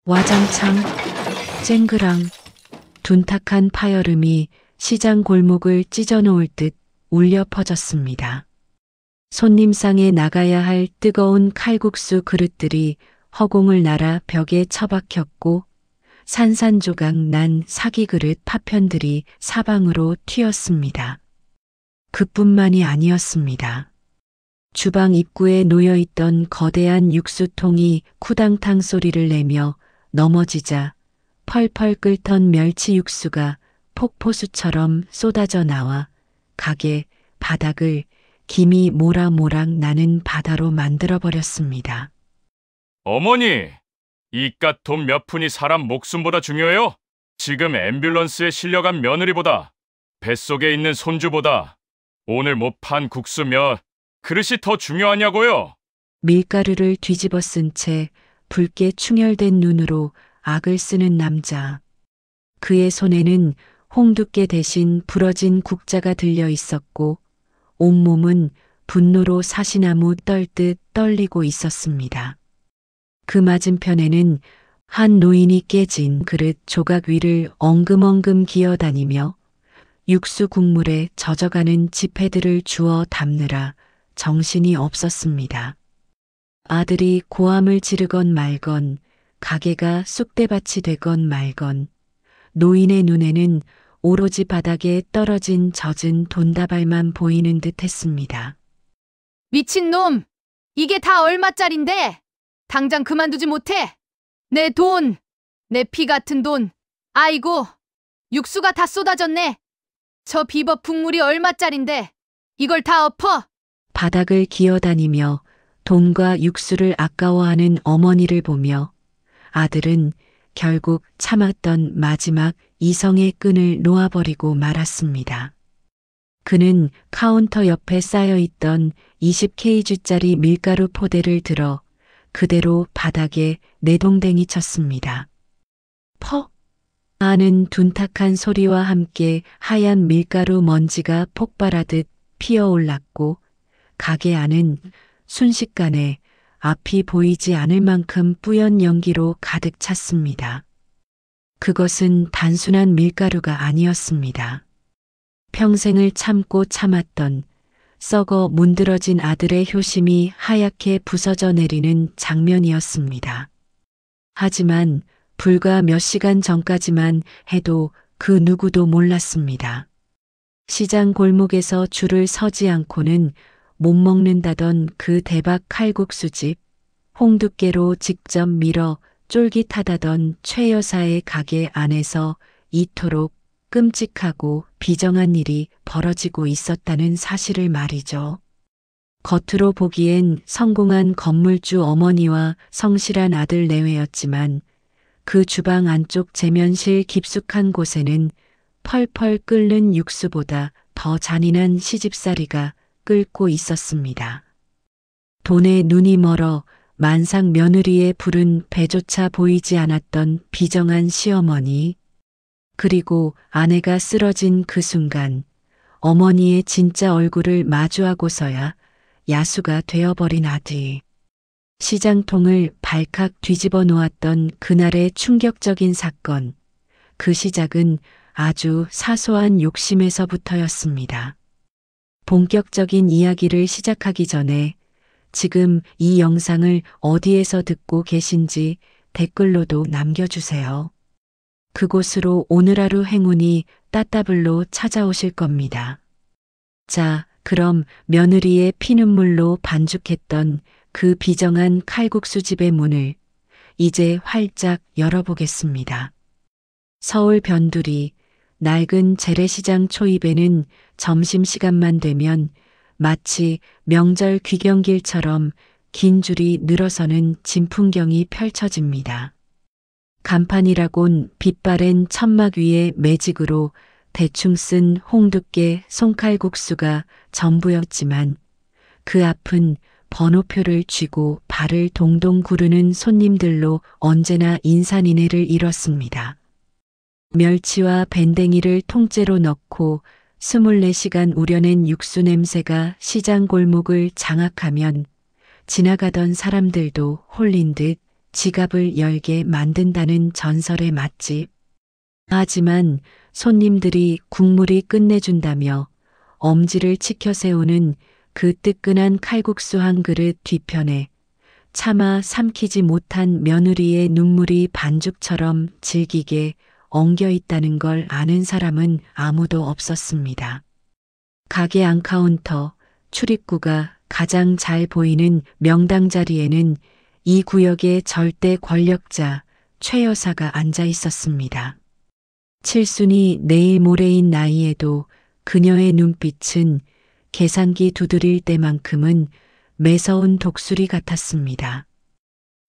와장창, 쨍그랑, 둔탁한 파여름이 시장 골목을 찢어놓을 듯 울려 퍼졌습니다. 손님상에 나가야 할 뜨거운 칼국수 그릇들이 허공을 날아 벽에 처박혔고 산산조각 난 사기그릇 파편들이 사방으로 튀었습니다. 그뿐만이 아니었습니다. 주방 입구에 놓여있던 거대한 육수통이 쿠당탕 소리를 내며 넘어지자 펄펄 끓던 멸치 육수가 폭포수처럼 쏟아져 나와 가게 바닥을 김이 모락모락 나는 바다로 만들어버렸습니다. 어머니, 이깟 돈 몇 푼이 사람 목숨보다 중요해요? 지금 앰뷸런스에 실려간 며느리보다, 뱃속에 있는 손주보다 오늘 못 판 국수 몇 그릇이 더 중요하냐고요? 밀가루를 뒤집어 쓴 채 붉게 충혈된 눈으로 악을 쓰는 남자. 그의 손에는 홍두깨 대신 부러진 국자가 들려 있었고 온몸은 분노로 사시나무 떨듯 떨리고 있었습니다. 그 맞은편에는 한 노인이 깨진 그릇 조각 위를 엉금엉금 기어다니며 육수 국물에 젖어가는 지폐들을 주워 담느라 정신이 없었습니다. 아들이 고함을 지르건 말건, 가게가 쑥대밭이 되건 말건, 노인의 눈에는 오로지 바닥에 떨어진 젖은 돈다발만 보이는 듯 했습니다. 미친놈! 이게 다 얼마짜린데? 당장 그만두지 못해! 내 돈! 내 피 같은 돈! 아이고! 육수가 다 쏟아졌네! 저 비법 국물이 얼마짜린데? 이걸 다 엎어! 바닥을 기어다니며 돈과 육수를 아까워하는 어머니를 보며 아들은 결국 참았던 마지막 이성의 끈을 놓아버리고 말았습니다. 그는 카운터 옆에 쌓여있던 20kg짜리 밀가루 포대를 들어 그대로 바닥에 내동댕이 쳤습니다. 퍽! 하는 둔탁한 소리와 함께 하얀 밀가루 먼지가 폭발하듯 피어올랐고 가게 안은 순식간에 앞이 보이지 않을 만큼 뿌연 연기로 가득 찼습니다. 그것은 단순한 밀가루가 아니었습니다. 평생을 참고 참았던 썩어 문드러진 아들의 효심이 하얗게 부서져 내리는 장면이었습니다. 하지만 불과 몇 시간 전까지만 해도 그 누구도 몰랐습니다. 시장 골목에서 줄을 서지 않고는 못 먹는다던 그 대박 칼국수집, 홍두깨로 직접 밀어 쫄깃하다던 최 여사의 가게 안에서 이토록 끔찍하고 비정한 일이 벌어지고 있었다는 사실을 말이죠. 겉으로 보기엔 성공한 건물주 어머니와 성실한 아들 내외였지만 그 주방 안쪽 재면실 깊숙한 곳에는 펄펄 끓는 육수보다 더 잔인한 시집살이가 끓고 있었습니다. 돈에 눈이 멀어 만삭 며느리의 불은 배조차 보이지 않았던 비정한 시어머니, 그리고 아내가 쓰러진 그 순간 어머니의 진짜 얼굴을 마주하고서야 야수가 되어버린 아들. 시장통을 발칵 뒤집어 놓았던 그날의 충격적인 사건, 그 시작은 아주 사소한 욕심에서부터였습니다. 본격적인 이야기를 시작하기 전에 지금 이 영상을 어디에서 듣고 계신지 댓글로도 남겨주세요. 그곳으로 오늘 하루 행운이 따따블로 찾아오실 겁니다. 자, 그럼 며느리의 피눈물로 반죽했던 그 비정한 칼국수집의 문을 이제 활짝 열어보겠습니다. 서울 변두리 낡은 재래시장 초입에는 점심시간만 되면 마치 명절 귀경길처럼 긴 줄이 늘어서는 진풍경이 펼쳐집니다. 간판이라곤 빛바랜 천막 위에 매직으로 대충 쓴 홍두깨 송칼국수가 전부였지만 그 앞은 번호표를 쥐고 발을 동동 구르는 손님들로 언제나 인산인해를 이뤘습니다. 멸치와 밴댕이를 통째로 넣고 24시간 우려낸 육수 냄새가 시장 골목을 장악하면 지나가던 사람들도 홀린 듯 지갑을 열게 만든다는 전설의 맛집. 하지만 손님들이 국물이 끝내준다며 엄지를 치켜 세우는 그 뜨끈한 칼국수 한 그릇 뒤편에 차마 삼키지 못한 며느리의 눈물이 반죽처럼 질기게 엉겨 있다는 걸 아는 사람은 아무도 없었습니다. 가게 안카운터 출입구가 가장 잘 보이는 명당 자리에는 이 구역의 절대 권력자 최 여사가 앉아 있었습니다. 칠순이 내일 모레인 나이에도 그녀의 눈빛은 계산기 두드릴 때만큼은 매서운 독수리 같았습니다.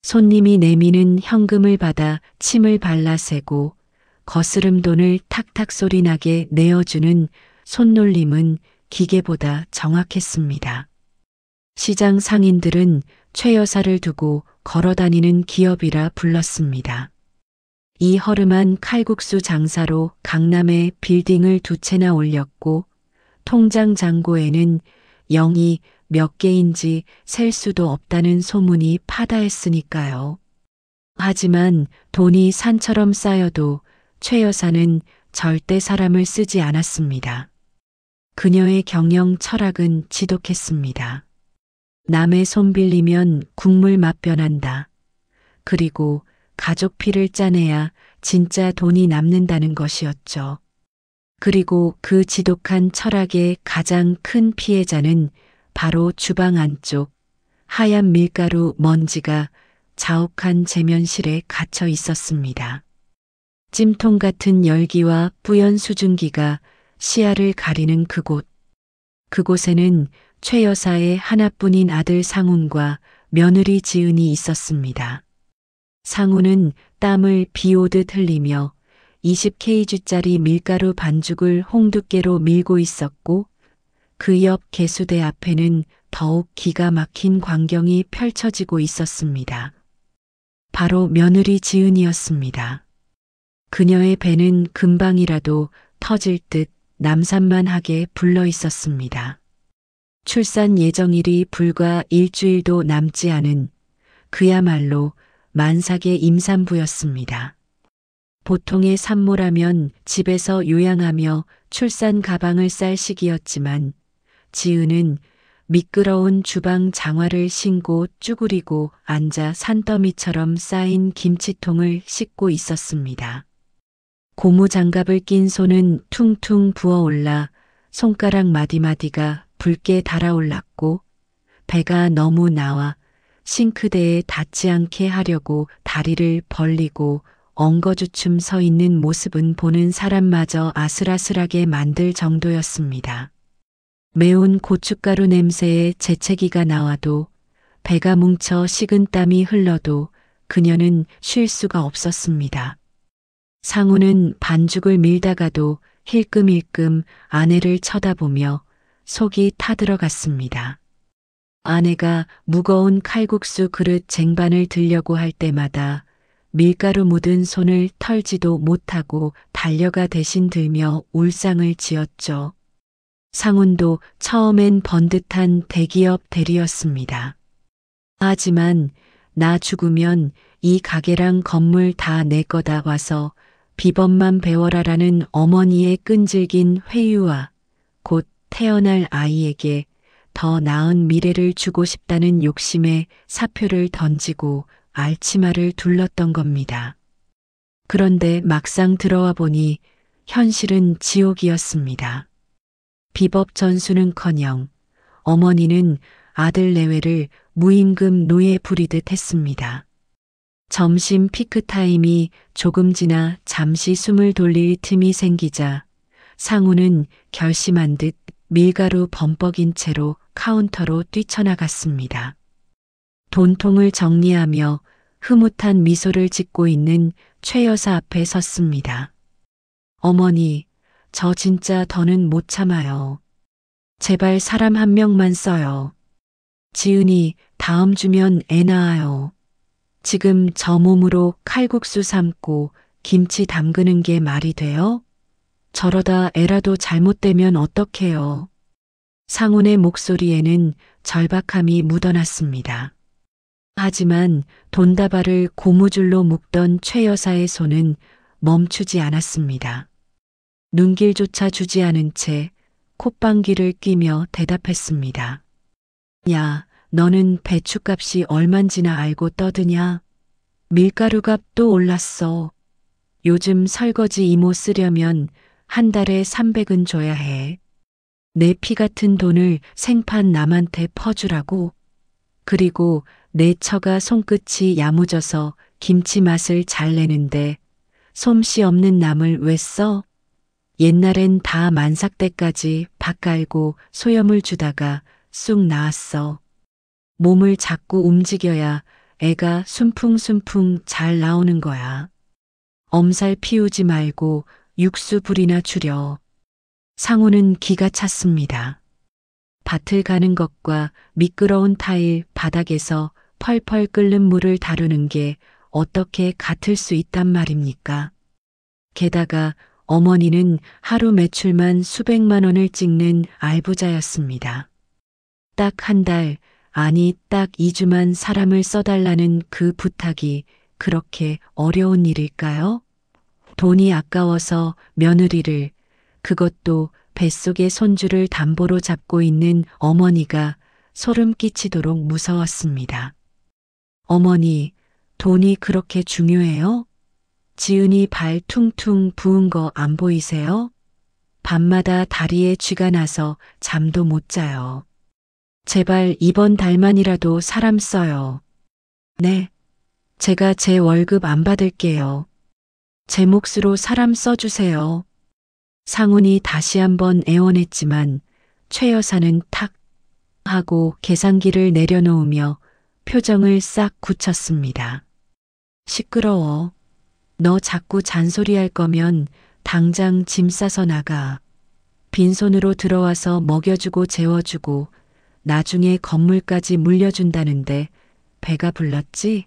손님이 내미는 현금을 받아 침을 발라세고 거스름 돈을 탁탁 소리나게 내어주는 손놀림은 기계보다 정확했습니다. 시장 상인들은 최 여사를 두고 걸어다니는 기업이라 불렀습니다. 이 허름한 칼국수 장사로 강남에 빌딩을 2채나 올렸고 통장 잔고에는 0이 몇 개인지 셀 수도 없다는 소문이 파다했으니까요. 하지만 돈이 산처럼 쌓여도 최 여사는 절대 사람을 쓰지 않았습니다. 그녀의 경영 철학은 지독했습니다. 남의 손 빌리면 국물 맛 변한다. 그리고 가족 피를 짜내야 진짜 돈이 남는다는 것이었죠. 그리고 그 지독한 철학의 가장 큰 피해자는 바로 주방 안쪽 하얀 밀가루 먼지가 자욱한 제면실에 갇혀 있었습니다. 찜통 같은 열기와 뿌연 수증기가 시야를 가리는 그곳에는 최 여사의 하나뿐인 아들 상훈과 며느리 지은이 있었습니다. 상훈은 땀을 비 오듯 흘리며 20kg짜리 밀가루 반죽을 홍두깨로 밀고 있었고 그 옆 개수대 앞에는 더욱 기가 막힌 광경이 펼쳐지고 있었습니다. 바로 며느리 지은이었습니다. 그녀의 배는 금방이라도 터질 듯 남산만하게 불러 있었습니다. 출산 예정일이 불과 일주일도 남지 않은 그야말로 만삭의 임산부였습니다. 보통의 산모라면 집에서 요양하며 출산 가방을 쌀 시기였지만 지은은 미끄러운 주방 장화를 신고 쭈그리고 앉아 산더미처럼 쌓인 김치통을 씻고 있었습니다. 고무 장갑을 낀 손은 퉁퉁 부어올라 손가락 마디마디가 붉게 달아올랐고 배가 너무 나와 싱크대에 닿지 않게 하려고 다리를 벌리고 엉거주춤 서 있는 모습은 보는 사람마저 아슬아슬하게 만들 정도였습니다. 매운 고춧가루 냄새에 재채기가 나와도 배가 뭉쳐 식은 땀이 흘러도 그녀는 쉴 수가 없었습니다. 상우는 반죽을 밀다가도 힐끔힐끔 아내를 쳐다보며 속이 타들어갔습니다. 아내가 무거운 칼국수 그릇 쟁반을 들려고 할 때마다 밀가루 묻은 손을 털지도 못하고 달려가 대신 들며 울상을 지었죠. 상훈도 처음엔 번듯한 대기업 대리였습니다. 하지만 나 죽으면 이 가게랑 건물 다 내 거다 와서 비번만 배워라라는 어머니의 끈질긴 회유와 곧 태어날 아이에게 더 나은 미래를 주고 싶다는 욕심에 사표를 던지고 알치마를 둘렀던 겁니다. 그런데 막상 들어와 보니 현실은 지옥이었습니다. 비법 전수는커녕 어머니는 아들 내외를 무임금 노예 부리듯 했습니다. 점심 피크타임이 조금 지나 잠시 숨을 돌릴 틈이 생기자 상우는 결심한 듯 밀가루 범벅인 채로 카운터로 뛰쳐나갔습니다. 돈통을 정리하며 흐뭇한 미소를 짓고 있는 최 여사 앞에 섰습니다. 어머니, 저 진짜 더는 못 참아요. 제발 사람 한 명만 써요. 지은이 다음 주면 애 낳아요. 지금 저 몸으로 칼국수 삶고 김치 담그는 게 말이 돼요? 저러다 애라도 잘못되면 어떡해요. 상훈의 목소리에는 절박함이 묻어났습니다. 하지만 돈다발을 고무줄로 묶던 최 여사의 손은 멈추지 않았습니다. 눈길조차 주지 않은 채 콧방귀를 뀌며 대답했습니다. 야, 너는 배춧값이 얼만지나 알고 떠드냐? 밀가루값 또 올랐어. 요즘 설거지 이모 쓰려면 한 달에 300은 줘야 해. 내 피 같은 돈을 생판 남한테 퍼주라고. 그리고 내 처가 손끝이 야무져서 김치 맛을 잘 내는데 솜씨 없는 남을 왜 써? 옛날엔 다 만삭 때까지 밥 갈고 소염을 주다가 쑥 나왔어. 몸을 자꾸 움직여야 애가 순풍순풍 잘 나오는 거야. 엄살 피우지 말고 육수 불이나 줄여. 상우는 기가 찼습니다. 밭을 가는 것과 미끄러운 타일 바닥에서 펄펄 끓는 물을 다루는 게 어떻게 같을 수 있단 말입니까? 게다가 어머니는 하루 매출만 수백만 원을 찍는 알부자였습니다. 딱 한 달, 아니 딱 2주만 사람을 써달라는 그 부탁이 그렇게 어려운 일일까요? 돈이 아까워서 며느리를, 그것도 뱃속의 손주를 담보로 잡고 있는 어머니가 소름 끼치도록 무서웠습니다. 어머니, 돈이 그렇게 중요해요? 지은이 발 퉁퉁 부은 거 안 보이세요? 밤마다 다리에 쥐가 나서 잠도 못 자요. 제발 이번 달만이라도 사람 써요. 네, 제가 제 월급 안 받을게요. 제 몫으로 사람 써주세요. 상훈이 다시 한번 애원했지만 최 여사는 탁 하고 계산기를 내려놓으며 표정을 싹 굳혔습니다. 시끄러워. 너 자꾸 잔소리할 거면 당장 짐 싸서 나가. 빈손으로 들어와서 먹여주고 재워주고 나중에 건물까지 물려준다는데 배가 불렀지?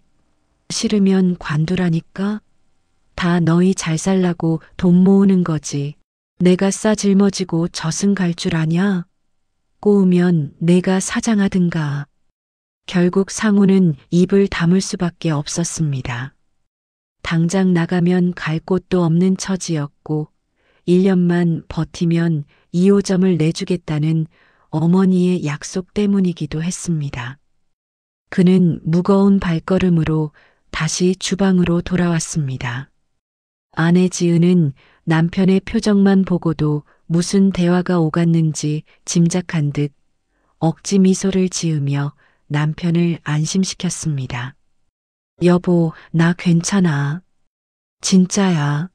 싫으면 관두라니까? 다 너희 잘 살라고 돈 모으는 거지. 내가 싸 짊어지고 저승 갈 줄 아냐? 꼬우면 내가 사장하든가. 결국 상우는 입을 다물 수밖에 없었습니다. 당장 나가면 갈 곳도 없는 처지였고 1년만 버티면 2호점을 내주겠다는 어머니의 약속 때문이기도 했습니다. 그는 무거운 발걸음으로 다시 주방으로 돌아왔습니다. 아내 지은은 남편의 표정만 보고도 무슨 대화가 오갔는지 짐작한 듯 억지 미소를 지으며 남편을 안심시켰습니다. 여보, 나 괜찮아. 진짜야.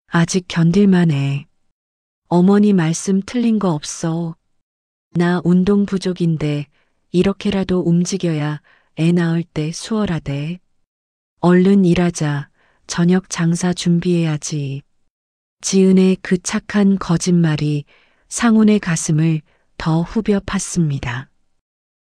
아직 견딜만해. 어머니 말씀 틀린 거 없어. 나 운동 부족인데 이렇게라도 움직여야 애 낳을 때 수월하대. 얼른 일하자. 저녁 장사 준비해야지. 지은의 그 착한 거짓말이 상훈의 가슴을 더 후벼 팠습니다.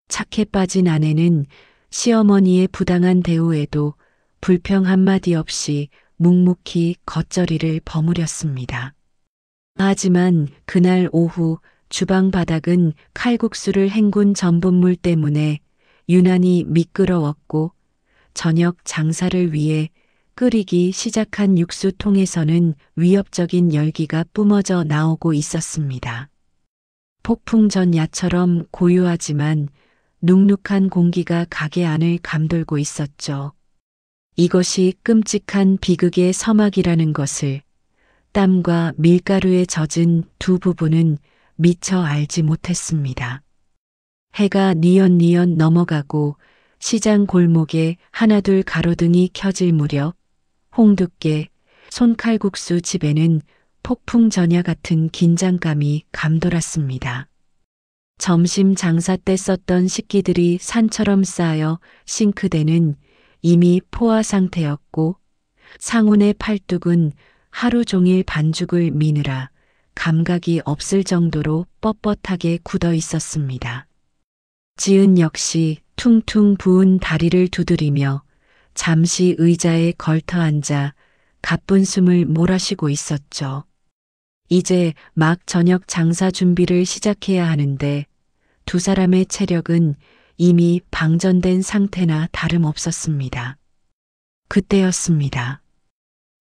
착해 빠진 아내는 시어머니의 부당한 대우에도 불평 한마디 없이 묵묵히 겉절이를 버무렸습니다. 하지만 그날 오후 주방 바닥은 칼국수를 헹군 전분물 때문에 유난히 미끄러웠고 저녁 장사를 위해 끓이기 시작한 육수통에서는 위협적인 열기가 뿜어져 나오고 있었습니다. 폭풍전야처럼 고요하지만 눅눅한 공기가 가게 안을 감돌고 있었죠. 이것이 끔찍한 비극의 서막이라는 것을 땀과 밀가루에 젖은 두 부부는 미처 알지 못했습니다. 해가 뉘엿뉘엿 넘어가고 시장 골목에 하나둘 가로등이 켜질 무렵 홍두깨, 손칼국수 집에는 폭풍전야 같은 긴장감이 감돌았습니다. 점심 장사 때 썼던 식기들이 산처럼 쌓여 싱크대는 이미 포화 상태였고 상훈의 팔뚝은 하루 종일 반죽을 미느라 감각이 없을 정도로 뻣뻣하게 굳어 있었습니다. 지은 역시 퉁퉁 부은 다리를 두드리며 잠시 의자에 걸터 앉아 가쁜 숨을 몰아쉬고 있었죠. 이제 막 저녁 장사 준비를 시작해야 하는데 두 사람의 체력은 이미 방전된 상태나 다름없었습니다. 그때였습니다.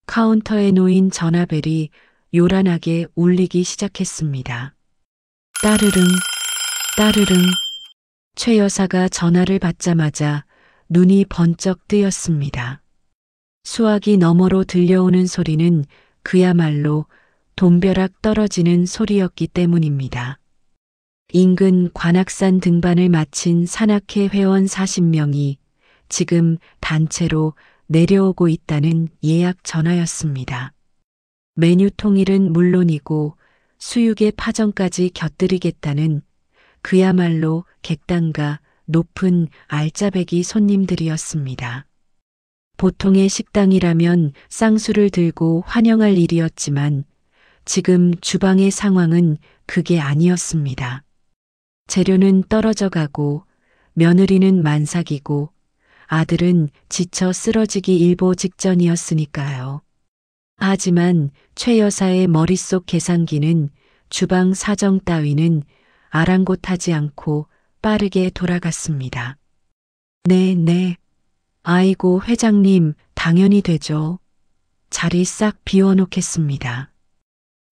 카운터에 놓인 전화벨이 요란하게 울리기 시작했습니다. 따르릉, 따르릉. 최 여사가 전화를 받자마자 눈이 번쩍 뜨였습니다. 수화기 너머로 들려오는 소리는 그야말로 돈벼락 떨어지는 소리였기 때문입니다. 인근 관악산 등반을 마친 산악회 회원 40명이 지금 단체로 내려오고 있다는 예약 전화였습니다. 메뉴 통일은 물론이고 수육의 파전까지 곁들이겠다는 그야말로 객단가 높은 알짜배기 손님들이었습니다. 보통의 식당이라면 쌍수를 들고 환영할 일이었지만 지금 주방의 상황은 그게 아니었습니다. 재료는 떨어져 가고 며느리는 만삭이고 아들은 지쳐 쓰러지기 일보 직전이었으니까요. 하지만 최 여사의 머릿속 계산기는 주방 사정 따위는 아랑곳하지 않고 빠르게 돌아갔습니다. 네. 아이고 회장님 당연히 되죠. 자리 싹 비워놓겠습니다.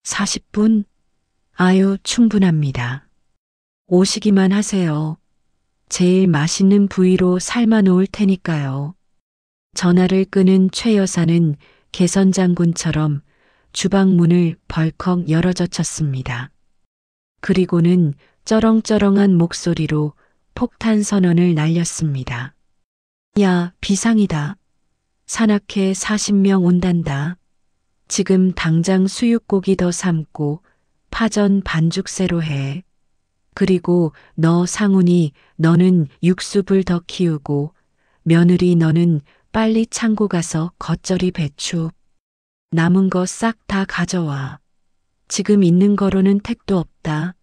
40분? 아유 충분합니다. 오시기만 하세요. 제일 맛있는 부위로 삶아 놓을 테니까요. 전화를 끄는 최 여사는 개선장군처럼 주방 문을 벌컥 열어젖혔습니다. 그리고는 쩌렁쩌렁한 목소리로 폭탄 선언을 날렸습니다. 야, 비상이다. 산악회 40명 온단다. 지금 당장 수육고기 더 삶고 파전 반죽새로 해. 그리고 너 상훈이 너는 육수불 더 키우고 며느리 너는 빨리 창고 가서 겉절이 배추. 남은 거 싹 다 가져와. 지금 있는 거로는 택도 없다.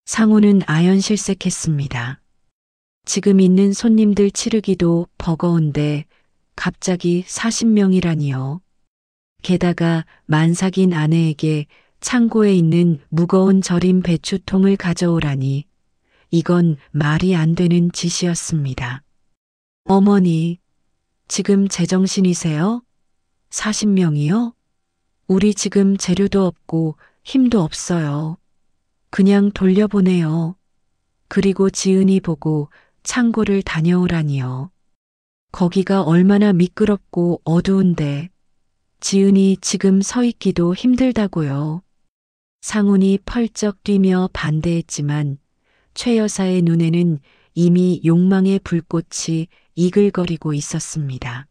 상훈은 아연실색했습니다. 지금 있는 손님들 치르기도 버거운데 갑자기 40명이라니요. 게다가 만삭인 아내에게 창고에 있는 무거운 절임 배추통을 가져오라니 이건 말이 안 되는 짓이었습니다. 어머니, 지금 제정신이세요? 40명이요? 우리 지금 재료도 없고 힘도 없어요. 그냥 돌려보내요. 그리고 지은이 보고 창고를 다녀오라니요. 거기가 얼마나 미끄럽고 어두운데 지은이 지금 서 있기도 힘들다고요. 상훈이 펄쩍 뛰며 반대했지만 최 여사의 눈에는 이미 욕망의 불꽃이 이글거리고 있었습니다.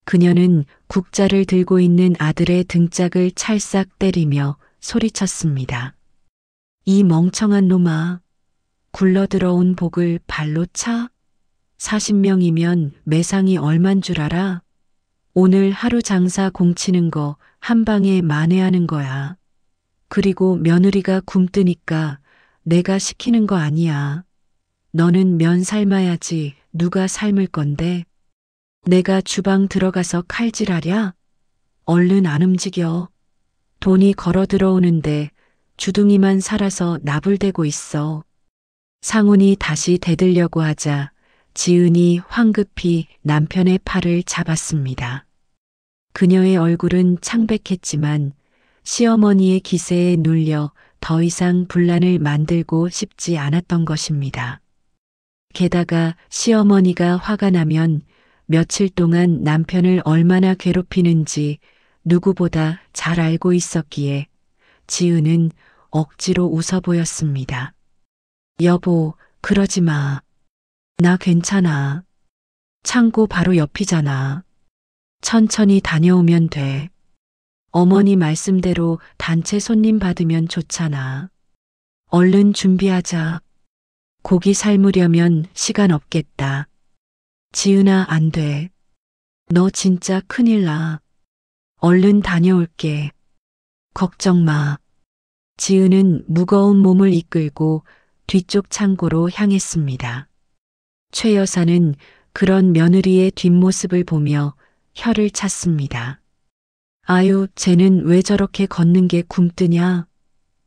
그녀는 국자를 들고 있는 아들의 등짝을 찰싹 때리며 소리쳤습니다. 이 멍청한 놈아, 굴러들어온 복을 발로 차? 40명이면 매상이 얼만 줄 알아? 오늘 하루 장사 공치는 거 한 방에 만회하는 거야. 그리고 며느리가 굶뜨니까 내가 시키는 거 아니야. 너는 면 삶아야지 누가 삶을 건데. 내가 주방 들어가서 칼질하랴? 얼른 안 움직여. 돈이 걸어 들어오는데 주둥이만 살아서 나불대고 있어. 상훈이 다시 대들려고 하자 지은이 황급히 남편의 팔을 잡았습니다. 그녀의 얼굴은 창백했지만 시어머니의 기세에 눌려 더 이상 분란을 만들고 싶지 않았던 것입니다. 게다가 시어머니가 화가 나면 며칠 동안 남편을 얼마나 괴롭히는지 누구보다 잘 알고 있었기에 지은은 억지로 웃어 보였습니다. 여보, 그러지 마. 나 괜찮아. 창고 바로 옆이잖아. 천천히 다녀오면 돼. 어머니 말씀대로 단체 손님 받으면 좋잖아. 얼른 준비하자. 고기 삶으려면 시간 없겠다. 지은아, 안 돼. 너 진짜 큰일 나. 얼른 다녀올게. 걱정 마. 지은은 무거운 몸을 이끌고 뒤쪽 창고로 향했습니다. 최 여사는 그런 며느리의 뒷모습을 보며 혀를 찼습니다. 아유, 쟤는 왜 저렇게 걷는 게 굼뜨냐?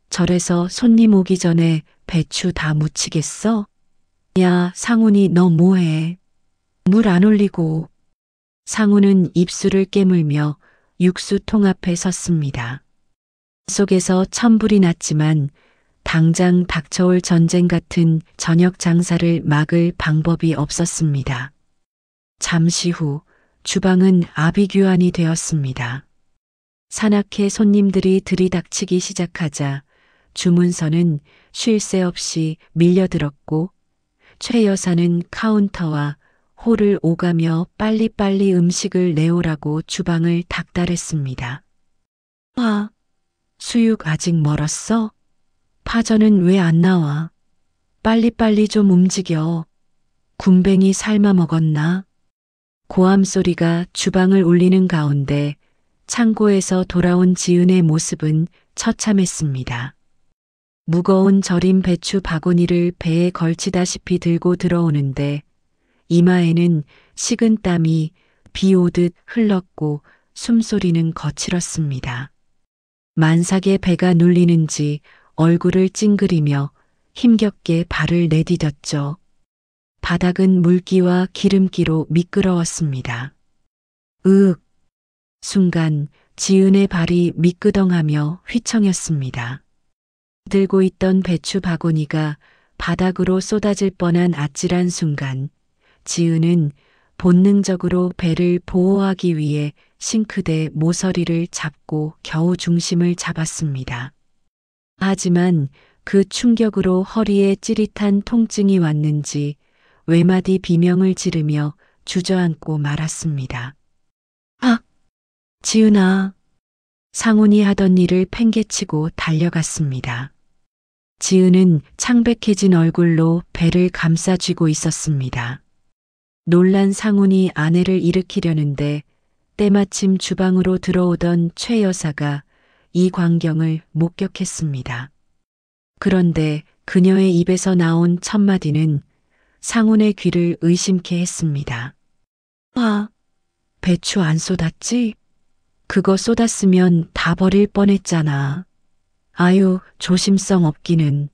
절에서 손님 오기 전에 배추 다 무치겠어? 야, 상훈이 너 뭐해? 물 안 올리고. 상훈은 입술을 깨물며 육수통 앞에 섰습니다. 속에서 천불이 났지만 당장 닥쳐올 전쟁 같은 저녁 장사를 막을 방법이 없었습니다. 잠시 후 주방은 아비규환이 되었습니다. 사납게 손님들이 들이닥치기 시작하자 주문서는 쉴 새 없이 밀려들었고 최 여사는 카운터와 홀을 오가며 빨리빨리 음식을 내오라고 주방을 닥달했습니다. 아, 수육 아직 멀었어? 파전은 왜 안 나와? 빨리빨리 좀 움직여. 군뱅이 삶아 먹었나? 고함 소리가 주방을 울리는 가운데 창고에서 돌아온 지은의 모습은 처참했습니다. 무거운 절인 배추 바구니를 배에 걸치다시피 들고 들어오는데 이마에는 식은 땀이 비 오듯 흘렀고 숨소리는 거칠었습니다. 만삭의 배가 눌리는지 얼굴을 찡그리며 힘겹게 발을 내디뎠죠. 바닥은 물기와 기름기로 미끄러웠습니다. 으윽! 순간 지은의 발이 미끄덩하며 휘청였습니다. 들고 있던 배추 바구니가 바닥으로 쏟아질 뻔한 아찔한 순간 지은은 본능적으로 배를 보호하기 위해 싱크대 모서리를 잡고 겨우 중심을 잡았습니다. 하지만 그 충격으로 허리에 찌릿한 통증이 왔는지 외마디 비명을 지르며 주저앉고 말았습니다. 아! 지은아! 상훈이 하던 일을 팽개치고 달려갔습니다. 지은은 창백해진 얼굴로 배를 감싸 쥐고 있었습니다. 놀란 상훈이 아내를 일으키려는데 때마침 주방으로 들어오던 최 여사가 이 광경을 목격했습니다. 그런데 그녀의 입에서 나온 첫마디는 상훈의 귀를 의심케 했습니다. 아, 배추 안 쏟았지? 그거 쏟았으면 다 버릴 뻔했잖아. 아유, 조심성 없기는.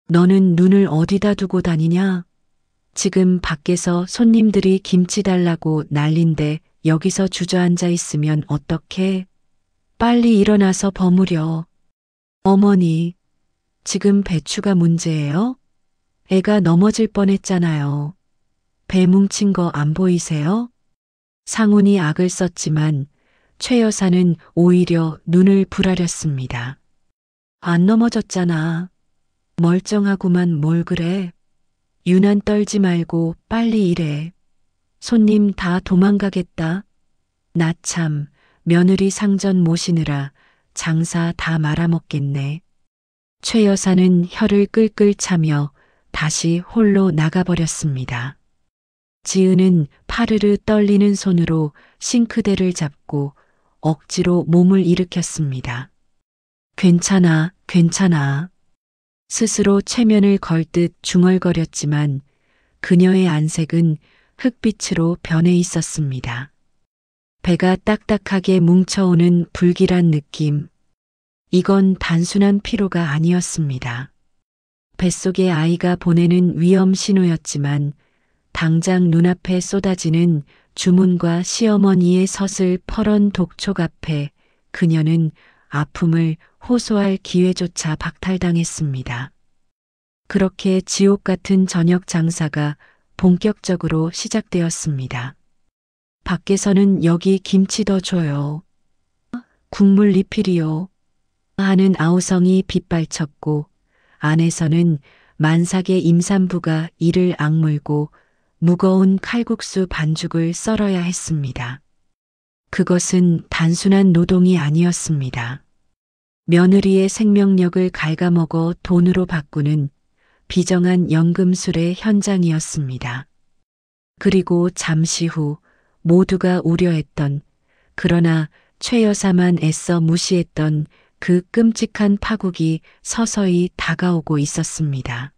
너는 눈을 어디다 두고 다니냐? 지금 밖에서 손님들이 김치 달라고 난린데 여기서 주저앉아 있으면 어떡해? 빨리 일어나서 버무려. 어머니, 지금 배추가 문제예요? 애가 넘어질 뻔했잖아요. 배 뭉친 거 안 보이세요? 상훈이 악을 썼지만 최 여사는 오히려 눈을 부라렸습니다. 안 넘어졌잖아. 멀쩡하구만 뭘 그래. 유난 떨지 말고 빨리 일해. 손님 다 도망가겠다. 나 참 며느리 상전 모시느라 장사 다 말아먹겠네. 최 여사는 혀를 끌끌 차며 다시 홀로 나가버렸습니다. 지은은 파르르 떨리는 손으로 싱크대를 잡고 억지로 몸을 일으켰습니다. 괜찮아, 괜찮아. 스스로 최면을 걸듯 중얼거렸지만 그녀의 안색은 흑빛으로 변해 있었습니다. 배가 딱딱하게 뭉쳐오는 불길한 느낌. 이건 단순한 피로가 아니었습니다. 뱃속의 아이가 보내는 위험 신호였지만 당장 눈앞에 쏟아지는 주문과 시어머니의 서슬 퍼런 독촉 앞에 그녀는 아픔을 호소할 기회조차 박탈당했습니다. 그렇게 지옥 같은 저녁 장사가 본격적으로 시작되었습니다. 밖에서는 여기 김치 더 줘요. 국물 리필이요. 하는 아우성이 빗발쳤고 안에서는 만삭의 임산부가 이를 악물고 무거운 칼국수 반죽을 썰어야 했습니다. 그것은 단순한 노동이 아니었습니다. 며느리의 생명력을 갉아먹어 돈으로 바꾸는 비정한 연금술의 현장이었습니다. 그리고 잠시 후 모두가 우려했던 그러나 최 여사만 애써 무시했던 그 끔찍한 파국이 서서히 다가오고 있었습니다.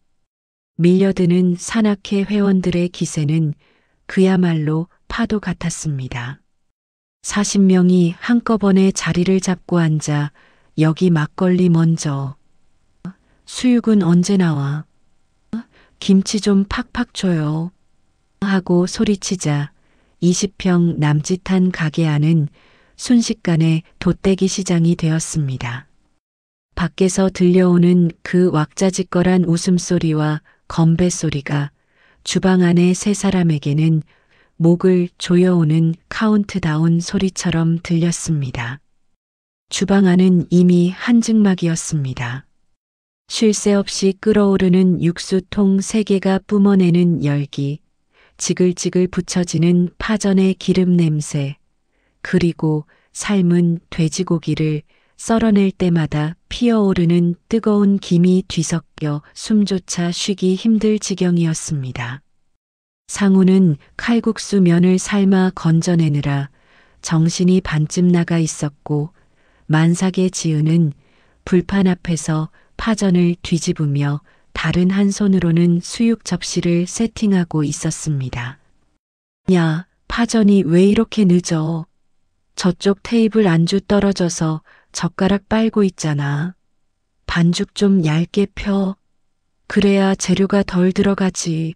밀려드는 산악회 회원들의 기세는 그야말로 파도 같았습니다. 40명이 한꺼번에 자리를 잡고 앉아 여기 막걸리 먼저. 수육은 언제 나와? 김치 좀 팍팍 줘요. 하고 소리치자 20평 남짓한 가게 안은 순식간에 돛대기 시장이 되었습니다. 밖에서 들려오는 그 왁자지껄한 웃음소리와 건배소리가 주방 안의 세 사람에게는 목을 조여오는 카운트다운 소리처럼 들렸습니다. 주방 안은 이미 한증막이었습니다. 쉴 새 없이 끓어오르는 육수통 3개가 뿜어내는 열기, 지글지글 붙여지는 파전의 기름 냄새, 그리고 삶은 돼지고기를 썰어낼 때마다 피어오르는 뜨거운 김이 뒤섞여 숨조차 쉬기 힘들 지경이었습니다. 상우는 칼국수 면을 삶아 건져내느라 정신이 반쯤 나가 있었고, 만삭의 지은은 불판 앞에서 파전을 뒤집으며 다른 한 손으로는 수육 접시를 세팅하고 있었습니다. 야, 파전이 왜 이렇게 늦어? 저쪽 테이블 안주 떨어져서 젓가락 빨고 있잖아. 반죽 좀 얇게 펴. 그래야 재료가 덜 들어가지.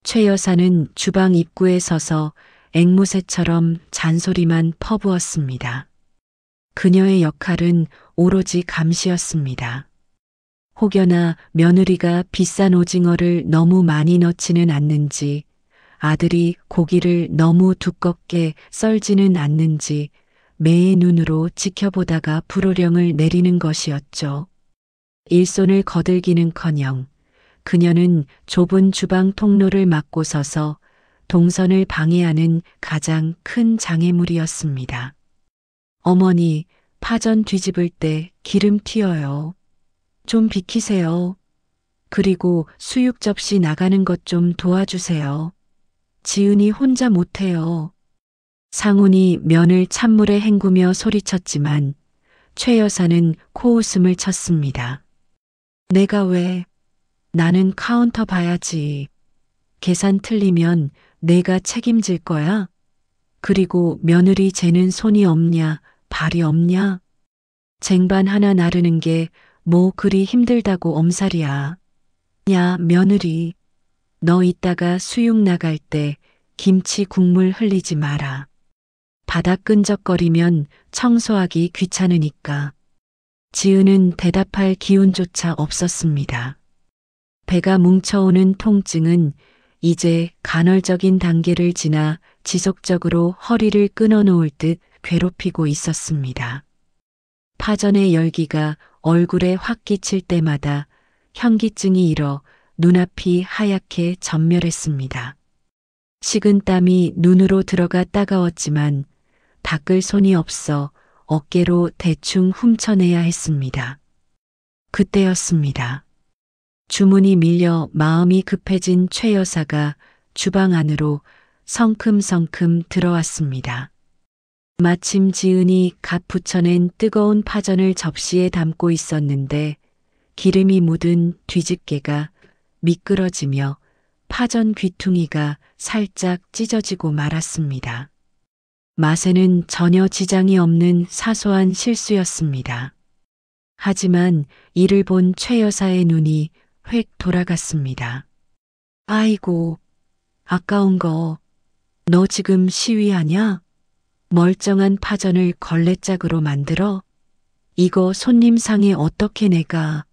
최 여사는 주방 입구에 서서 앵무새처럼 잔소리만 퍼부었습니다. 그녀의 역할은 오로지 감시였습니다. 혹여나 며느리가 비싼 오징어를 너무 많이 넣지는 않는지, 아들이 고기를 너무 두껍게 썰지는 않는지 매의 눈으로 지켜보다가 불호령을 내리는 것이었죠. 일손을 거들기는커녕 그녀는 좁은 주방 통로를 막고 서서 동선을 방해하는 가장 큰 장애물이었습니다. 어머니, 파전 뒤집을 때 기름 튀어요. 좀 비키세요. 그리고 수육 접시 나가는 것 좀 도와주세요. 지은이 혼자 못해요. 상훈이 면을 찬물에 헹구며 소리쳤지만 최 여사는 코웃음을 쳤습니다. 내가 왜? 나는 카운터 봐야지. 계산 틀리면 내가 책임질 거야. 그리고 며느리 재는 손이 없냐, 발이 없냐? 쟁반 하나 나르는 게 뭐 그리 힘들다고 엄살이야. 야, 며느리. 너 이따가 수육 나갈 때 김치 국물 흘리지 마라. 바닥 끈적거리면 청소하기 귀찮으니까. 지은은 대답할 기운조차 없었습니다. 배가 뭉쳐오는 통증은 이제 간헐적인 단계를 지나 지속적으로 허리를 끊어놓을 듯 괴롭히고 있었습니다. 파전의 열기가 얼굴에 확 끼칠 때마다 현기증이 일어 눈앞이 하얗게 전멸했습니다. 식은 땀이 눈으로 들어가 따가웠지만 닦을 손이 없어 어깨로 대충 훔쳐내야 했습니다. 그때였습니다. 주문이 밀려 마음이 급해진 최 여사가 주방 안으로 성큼성큼 들어왔습니다. 마침 지은이 갓 부쳐낸 뜨거운 파전을 접시에 담고 있었는데 기름이 묻은 뒤집개가 미끄러지며 파전 귀퉁이가 살짝 찢어지고 말았습니다. 맛에는 전혀 지장이 없는 사소한 실수였습니다. 하지만 이를 본 최 여사의 눈이 획 돌아갔습니다. 아이고, 아까운 거. 너 지금 시위하냐? 멀쩡한 파전을 걸레짝으로 만들어? 이거 손님 상에 어떻게 내가?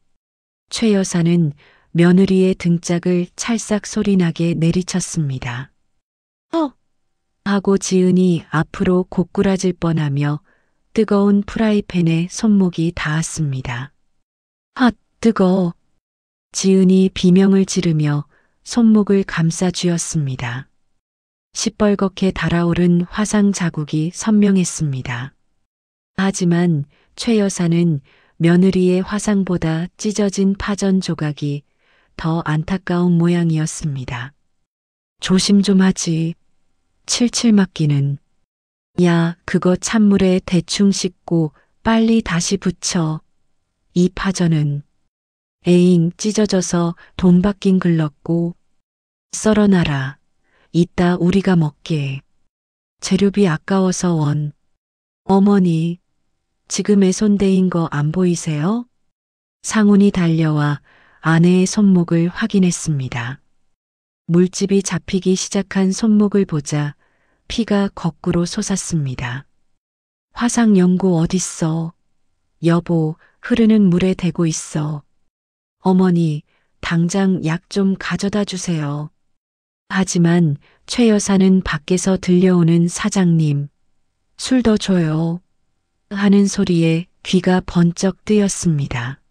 최 여사는 며느리의 등짝을 찰싹 소리나게 내리쳤습니다. 하고 지은이 앞으로 고꾸라질 뻔하며 뜨거운 프라이팬에 손목이 닿았습니다. 뜨거워. 지은이 비명을 지르며 손목을 감싸 쥐었습니다. 시뻘겋게 달아오른 화상 자국이 선명했습니다. 하지만 최 여사는 며느리의 화상보다 찢어진 파전 조각이 더 안타까운 모양이었습니다. 조심 좀 하지. 칠칠 맞기는. 야, 그거 찬물에 대충 씻고 빨리 다시 붙여. 이 파전은 에잉 찢어져서 돈 받긴 글렀고. 썰어놔라. 이따 우리가 먹게. 재료비 아까워서 원. 어머니, 지금 애손대인 거 안 보이세요? 상훈이 달려와 아내의 손목을 확인했습니다. 물집이 잡히기 시작한 손목을 보자 피가 거꾸로 솟았습니다. 화상 연고 어딨어? 여보, 흐르는 물에 대고 있어. 어머니, 당장 약 좀 가져다 주세요. 하지만 최 여사는 밖에서 들려오는 사장님, 술 더 줘요. 하는 소리에 귀가 번쩍 뜨였습니다.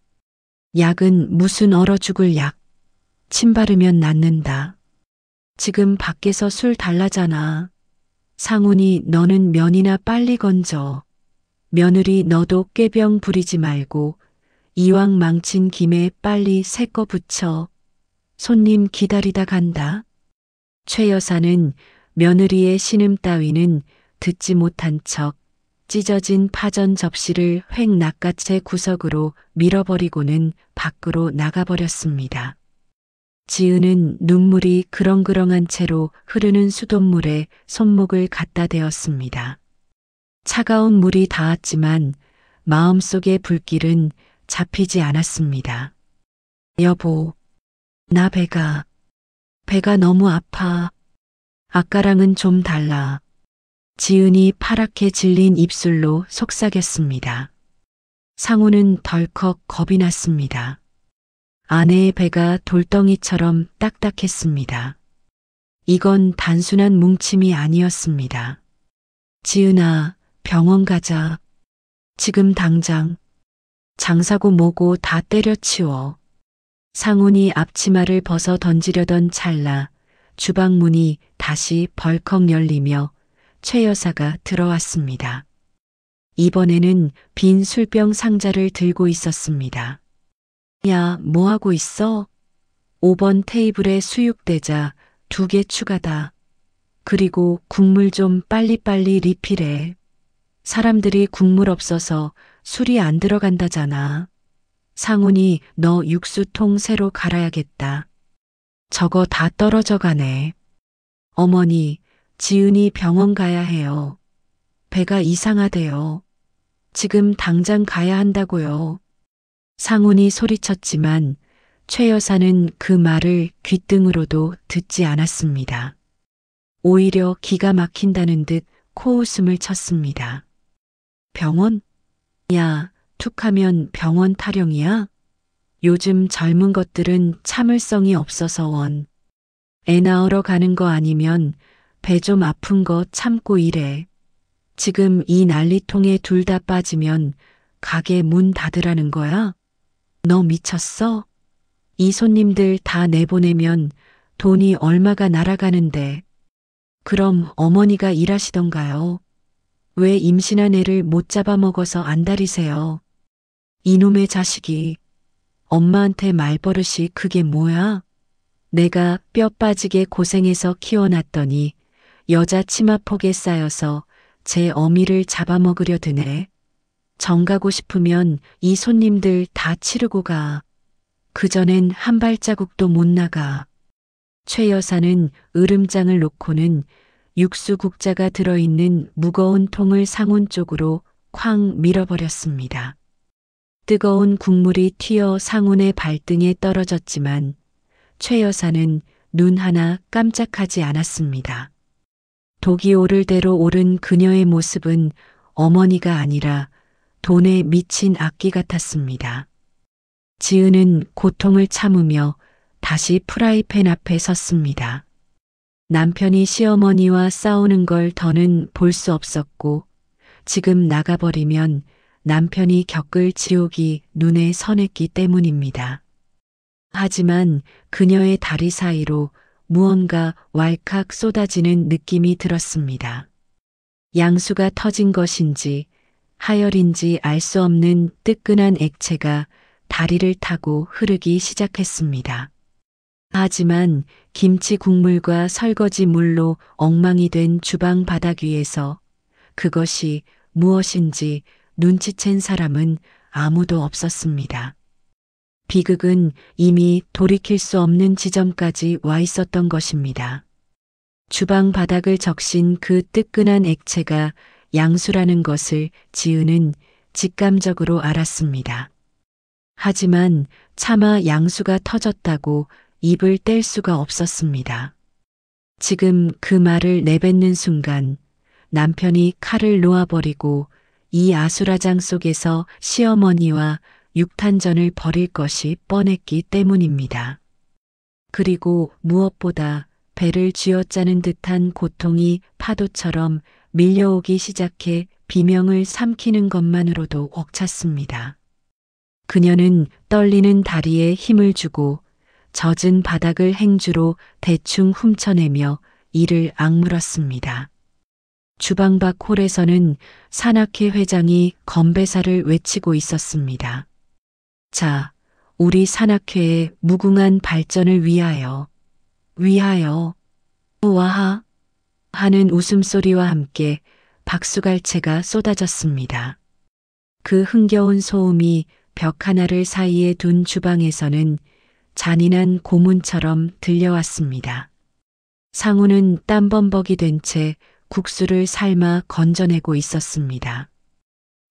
약은 무슨 얼어 죽을 약. 침 바르면 낫는다. 지금 밖에서 술 달라잖아. 상훈이 너는 면이나 빨리 건져. 며느리 너도 꾀병 부리지 말고 이왕 망친 김에 빨리 새 거 붙여. 손님 기다리다 간다. 최 여사는 며느리의 신음 따위는 듣지 못한 척 찢어진 파전 접시를 획 낚아채 구석으로 밀어버리고는 밖으로 나가버렸습니다. 지은은 눈물이 그렁그렁한 채로 흐르는 수돗물에 손목을 갖다 대었습니다. 차가운 물이 닿았지만 마음속의 불길은 잡히지 않았습니다. 여보, 나 배가 너무 아파. 아까랑은 좀 달라. 지은이 파랗게 질린 입술로 속삭였습니다. 상우는 덜컥 겁이 났습니다. 아내의 배가 돌덩이처럼 딱딱했습니다. 이건 단순한 뭉침이 아니었습니다. 지은아, 병원 가자. 지금 당장. 장사고 뭐고 다 때려치워. 상훈이 앞치마를 벗어 던지려던 찰나 주방 문이 다시 벌컥 열리며 최 여사가 들어왔습니다. 이번에는 빈 술병 상자를 들고 있었습니다. 야, 뭐하고 있어? 5번 테이블에 수육대자 2개 추가다. 그리고 국물 좀 빨리빨리 리필해. 사람들이 국물 없어서 술이 안 들어간다잖아. 상훈이 너 육수통 새로 갈아야겠다. 저거 다 떨어져 가네. 어머니, 지은이 병원 가야 해요. 배가 이상하대요. 지금 당장 가야 한다고요. 상훈이 소리쳤지만 최 여사는 그 말을 귓등으로도 듣지 않았습니다. 오히려 기가 막힌다는 듯 코웃음을 쳤습니다. 병원? 야, 툭하면 병원 타령이야? 요즘 젊은 것들은 참을성이 없어서 원. 애 낳으러 가는 거 아니면 배 좀 아픈 거 참고 이래. 지금 이 난리통에 둘 다 빠지면 가게 문 닫으라는 거야? 너 미쳤어? 이 손님들 다 내보내면 돈이 얼마가 날아가는데. 그럼 어머니가 일하시던가요? 왜 임신한 애를 못 잡아먹어서 안달이세요? 이놈의 자식이. 엄마한테 말버릇이 그게 뭐야? 내가 뼈 빠지게 고생해서 키워놨더니 여자 치마폭에 쌓여서 제 어미를 잡아먹으려 드네. 정 가고 싶으면 이 손님들 다 치르고 가. 그전엔 한 발자국도 못 나가. 최 여사는 으름장을 놓고는 육수국자가 들어있는 무거운 통을 상온 쪽으로 쾅 밀어버렸습니다. 뜨거운 국물이 튀어 상훈의 발등에 떨어졌지만 최 여사는 눈 하나 깜짝하지 않았습니다. 독이 오를 대로 오른 그녀의 모습은 어머니가 아니라 돈에 미친 악기 같았습니다. 지은은 고통을 참으며 다시 프라이팬 앞에 섰습니다. 남편이 시어머니와 싸우는 걸 더는 볼 수 없었고 지금 나가버리면 남편이 겪을 지옥이 눈에 선했기 때문입니다. 하지만 그녀의 다리 사이로 무언가 왈칵 쏟아지는 느낌이 들었습니다. 양수가 터진 것인지 하열인지 알 수 없는 뜨끈한 액체가 다리를 타고 흐르기 시작했습니다. 하지만 김치 국물과 설거지 물로 엉망이 된 주방 바닥 위에서 그것이 무엇인지 눈치챈 사람은 아무도 없었습니다. 비극은 이미 돌이킬 수 없는 지점까지 와 있었던 것입니다. 주방 바닥을 적신 그 뜨끈한 액체가 양수라는 것을 지은은 직감적으로 알았습니다. 하지만 차마 양수가 터졌다고 입을 뗄 수가 없었습니다. 지금 그 말을 내뱉는 순간 남편이 칼을 놓아버리고 이 아수라장 속에서 시어머니와 육탄전을 벌일 것이 뻔했기 때문입니다. 그리고 무엇보다 배를 쥐어짜는 듯한 고통이 파도처럼 밀려오기 시작해 비명을 삼키는 것만으로도 벅찼습니다. 그녀는 떨리는 다리에 힘을 주고 젖은 바닥을 행주로 대충 훔쳐내며 이를 악물었습니다. 주방 밖 홀에서는 산악회 회장이 건배사를 외치고 있었습니다. 자, 우리 산악회의 무궁한 발전을 위하여, 우아하 하는 웃음소리와 함께 박수갈채가 쏟아졌습니다. 그 흥겨운 소음이 벽 하나를 사이에 둔 주방에서는 잔인한 고문처럼 들려왔습니다. 상우는 땀범벅이 된 채 국수를 삶아 건져내고 있었습니다.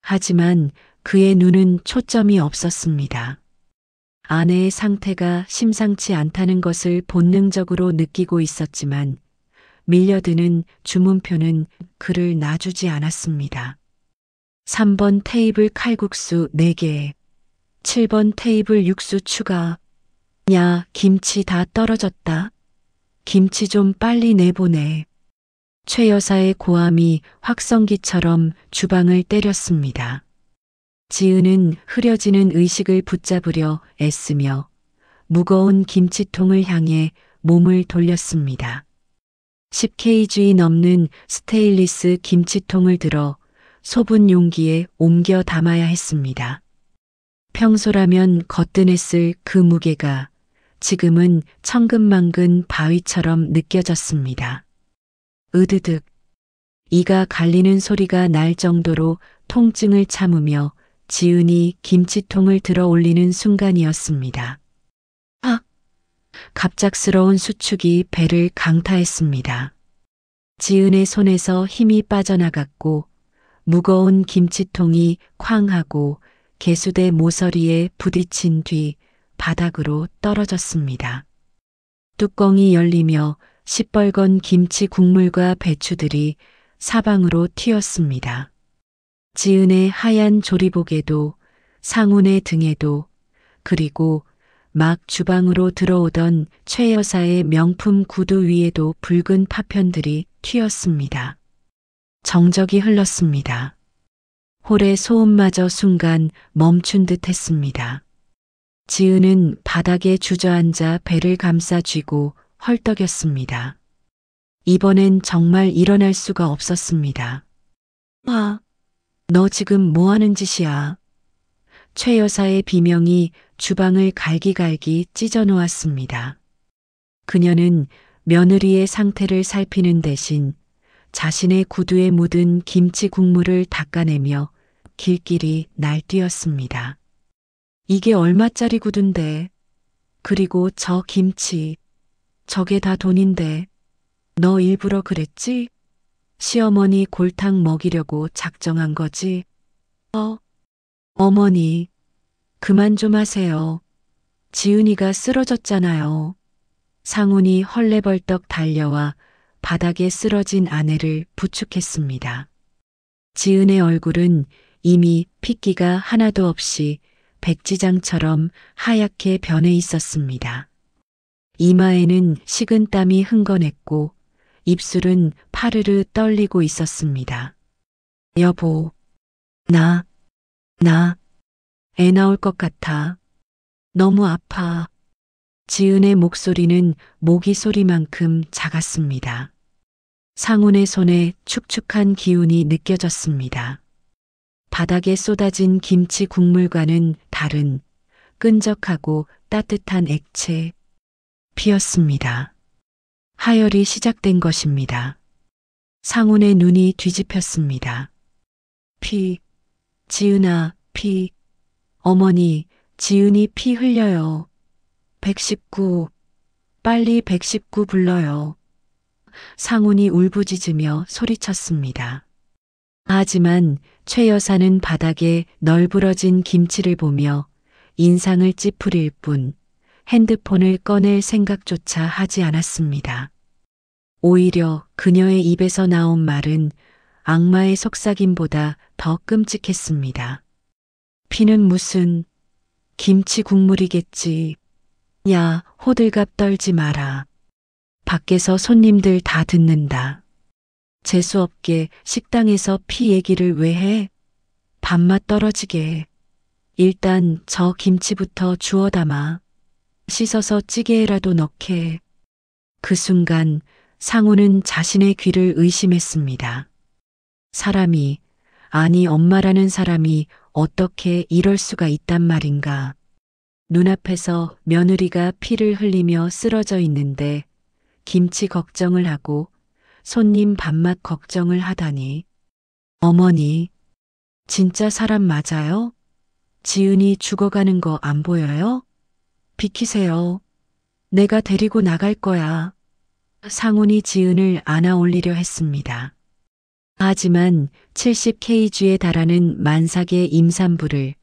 하지만 그의 눈은 초점이 없었습니다. 아내의 상태가 심상치 않다는 것을 본능적으로 느끼고 있었지만 밀려드는 주문표는 그를 놔주지 않았습니다. 3번 테이블 칼국수 4개, 7번 테이블 육수 추가. 야, 김치 다 떨어졌다. 김치 좀 빨리 내보내. 최 여사의 고함이 확성기처럼 주방을 때렸습니다. 지은은 흐려지는 의식을 붙잡으려 애쓰며 무거운 김치통을 향해 몸을 돌렸습니다. 10kg 넘는 스테인리스 김치통을 들어 소분 용기에 옮겨 담아야 했습니다. 평소라면 거뜬했을 그 무게가 지금은 천근만근 바위처럼 느껴졌습니다. 으드득 이가 갈리는 소리가 날 정도로 통증을 참으며 지은이 김치통을 들어 올리는 순간이었습니다. 갑작스러운 수축이 배를 강타했습니다. 지은의 손에서 힘이 빠져나갔고 무거운 김치통이 쾅 하고 개수대 모서리에 부딪힌 뒤 바닥으로 떨어졌습니다. 뚜껑이 열리며 시뻘건 김치 국물과 배추들이 사방으로 튀었습니다. 지은의 하얀 조리복에도 상운의 등에도 그리고 막 주방으로 들어오던 최 여사의 명품 구두 위에도 붉은 파편들이 튀었습니다. 정적이 흘렀습니다. 홀의 소음마저 순간 멈춘 듯 했습니다. 지은은 바닥에 주저앉아 배를 감싸 쥐고 헐떡였습니다. 이번엔 정말 일어날 수가 없었습니다. 너 지금 뭐 하는 짓이야? 최 여사의 비명이 주방을 갈기갈기 찢어 놓았습니다. 그녀는 며느리의 상태를 살피는 대신 자신의 구두에 묻은 김치 국물을 닦아내며 길길이 날뛰었습니다. 이게 얼마짜리 구두인데? 그리고 저 김치, 저게 다 돈인데. 너 일부러 그랬지? 시어머니 골탕 먹이려고 작정한 거지? 어머니, 그만 좀 하세요. 지은이가 쓰러졌잖아요. 상훈이 헐레벌떡 달려와 바닥에 쓰러진 아내를 부축했습니다. 지은의 얼굴은 이미 핏기가 하나도 없이 백지장처럼 하얗게 변해 있었습니다. 이마에는 식은땀이 흥건했고 입술은 파르르 떨리고 있었습니다. 여보, 나 애 나올 것 같아. 너무 아파. 지은의 목소리는 모기 소리만큼 작았습니다. 상훈의 손에 축축한 기운이 느껴졌습니다. 바닥에 쏟아진 김치 국물과는 다른 끈적하고 따뜻한 액체, 피였습니다. 하혈이 시작된 것입니다. 상훈의 눈이 뒤집혔습니다. 피, 지은아, 피. 어머니, 지은이 피 흘려요. 119, 빨리 119 불러요. 상훈이 울부짖으며 소리쳤습니다. 하지만 최 여사는 바닥에 널브러진 김치를 보며 인상을 찌푸릴 뿐 핸드폰을 꺼낼 생각조차 하지 않았습니다. 오히려 그녀의 입에서 나온 말은 악마의 속삭임보다 더 끔찍했습니다. 피는 무슨 김치 국물이겠지. 야, 호들갑 떨지 마라. 밖에서 손님들 다 듣는다. 재수없게 식당에서 피 얘기를 왜 해? 밥맛 떨어지게. 일단 저 김치부터 주워 담아. 씻어서 찌개에라도 넣게. 그 순간 상우는 자신의 귀를 의심했습니다. 사람이, 아니 엄마라는 사람이 어떻게 이럴 수가 있단 말인가. 눈앞에서 며느리가 피를 흘리며 쓰러져 있는데 김치 걱정을 하고 손님 밥맛 걱정을 하다니. 어머니, 진짜 사람 맞아요? 지은이 죽어가는 거 안 보여요? 비키세요. 내가 데리고 나갈 거야. 상훈이 지은을 안아 올리려 했습니다. 하지만 70kg에 달하는 만삭의 임산부를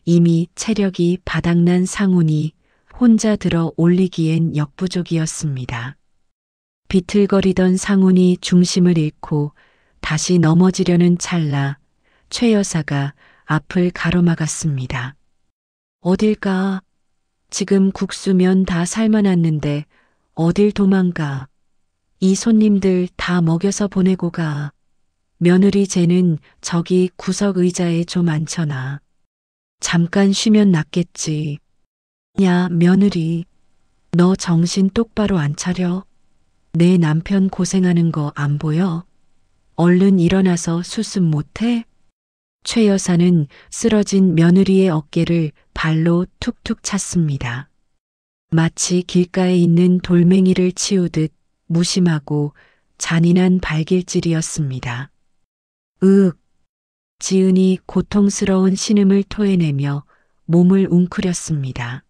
이미 체력이 바닥난 상훈이 혼자 들어 올리기엔 역부족이었습니다. 비틀거리던 상훈이 중심을 잃고 다시 넘어지려는 찰나 최 여사가 앞을 가로막았습니다. 어딜 가? 지금 국수면 다 삶아놨는데 어딜 도망가? 이 손님들 다 먹여서 보내고 가. 며느리 쟤는 저기 구석 의자에 좀 앉혀놔. 잠깐 쉬면 낫겠지. 야, 며느리. 너 정신 똑바로 안 차려? 내 남편 고생하는 거 안 보여? 얼른 일어나서 수습 못해? 최 여사는 쓰러진 며느리의 어깨를 발로 툭툭 찼습니다. 마치 길가에 있는 돌멩이를 치우듯 무심하고 잔인한 발길질이었습니다. 지은이 고통스러운 신음을 토해내며 몸을 웅크렸습니다.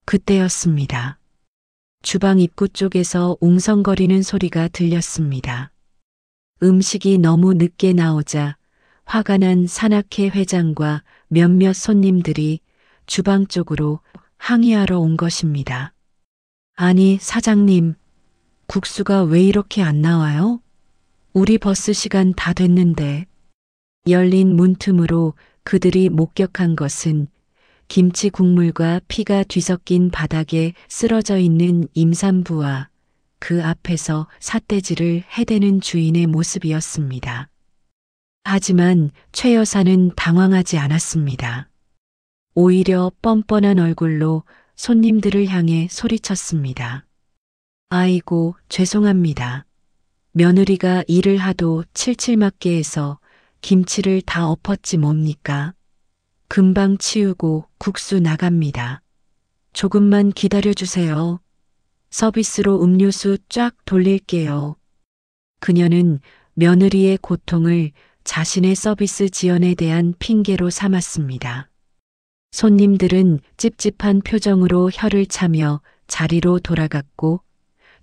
그때였습니다. 주방 입구 쪽에서 웅성거리는 소리가 들렸습니다. 음식이 너무 늦게 나오자 화가 난 산악회 회장과 몇몇 손님들이 주방 쪽으로 항의하러 온 것입니다. 아니, 사장님, 국수가 왜 이렇게 안 나와요? 우리 버스 시간 다 됐는데. 열린 문틈으로 그들이 목격한 것은 김치 국물과 피가 뒤섞인 바닥에 쓰러져 있는 임산부와 그 앞에서 삿대질을 해대는 주인의 모습이었습니다. 하지만 최 여사는 당황하지 않았습니다. 오히려 뻔뻔한 얼굴로 손님들을 향해 소리쳤습니다. 아이고, 죄송합니다. 며느리가 일을 하도 칠칠맞게 해서 김치를 다 엎었지 뭡니까? 금방 치우고 국수 나갑니다. 조금만 기다려주세요. 서비스로 음료수 쫙 돌릴게요. 그녀는 며느리의 고통을 자신의 서비스 지연에 대한 핑계로 삼았습니다. 손님들은 찝찝한 표정으로 혀를 차며 자리로 돌아갔고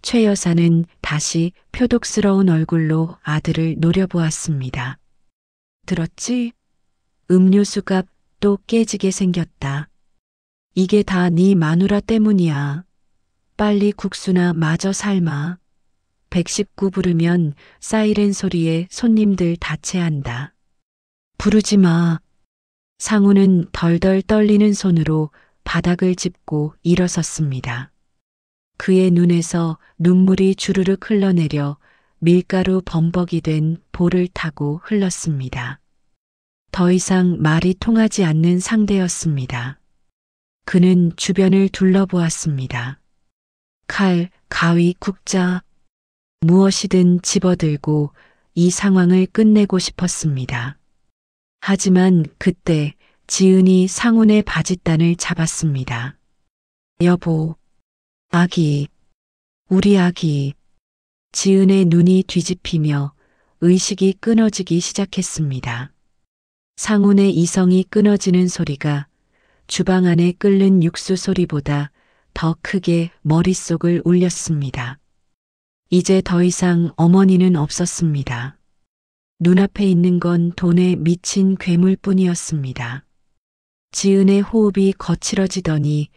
최 여사는 다시 표독스러운 얼굴로 아들을 노려보았습니다. 들었지? 음료수값 또 깨지게 생겼다. 이게 다 네 마누라 때문이야. 빨리 국수나 마저 삶아. 119 부르면 사이렌 소리에 손님들 다 체한다. 부르지 마. 상우는 덜덜 떨리는 손으로 바닥을 짚고 일어섰습니다. 그의 눈에서 눈물이 주르륵 흘러내려 밀가루 범벅이 된 볼을 타고 흘렀습니다. 더 이상 말이 통하지 않는 상대였습니다. 그는 주변을 둘러보았습니다. 칼, 가위, 국자, 무엇이든 집어들고 이 상황을 끝내고 싶었습니다. 하지만 그때 지은이 상훈의 바짓단을 잡았습니다. 여보, 아기, 우리 아기. 지은의 눈이 뒤집히며 의식이 끊어지기 시작했습니다. 상훈의 이성이 끊어지는 소리가 주방 안에 끓는 육수 소리보다 더 크게 머릿속을 울렸습니다. 이제 더 이상 어머니는 없었습니다. 눈앞에 있는 건 돈에 미친 괴물뿐이었습니다. 지은의 호흡이 거칠어지더니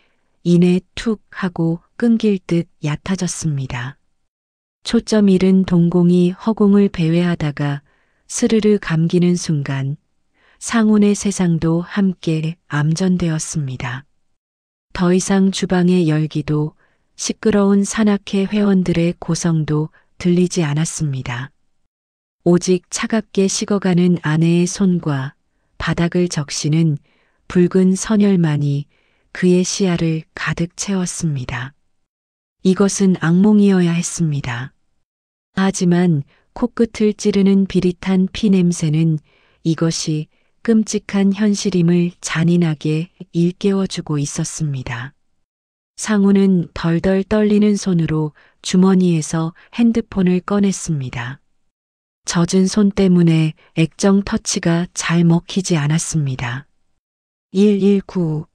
이내 툭 하고 끊길 듯 얕아졌습니다. 초점 잃은 동공이 허공을 배회하다가 스르르 감기는 순간 상훈의 세상도 함께 암전되었습니다. 더 이상 주방의 열기도 시끄러운 산악회 회원들의 고성도 들리지 않았습니다. 오직 차갑게 식어가는 아내의 손과 바닥을 적시는 붉은 선혈만이 그의 시야를 가득 채웠습니다. 이것은 악몽이어야 했습니다. 하지만 코끝을 찌르는 비릿한 피 냄새는 이것이 끔찍한 현실임을 잔인하게 일깨워주고 있었습니다. 상우는 덜덜 떨리는 손으로 주머니에서 핸드폰을 꺼냈습니다. 젖은 손 때문에 액정 터치가 잘 먹히지 않았습니다. 119.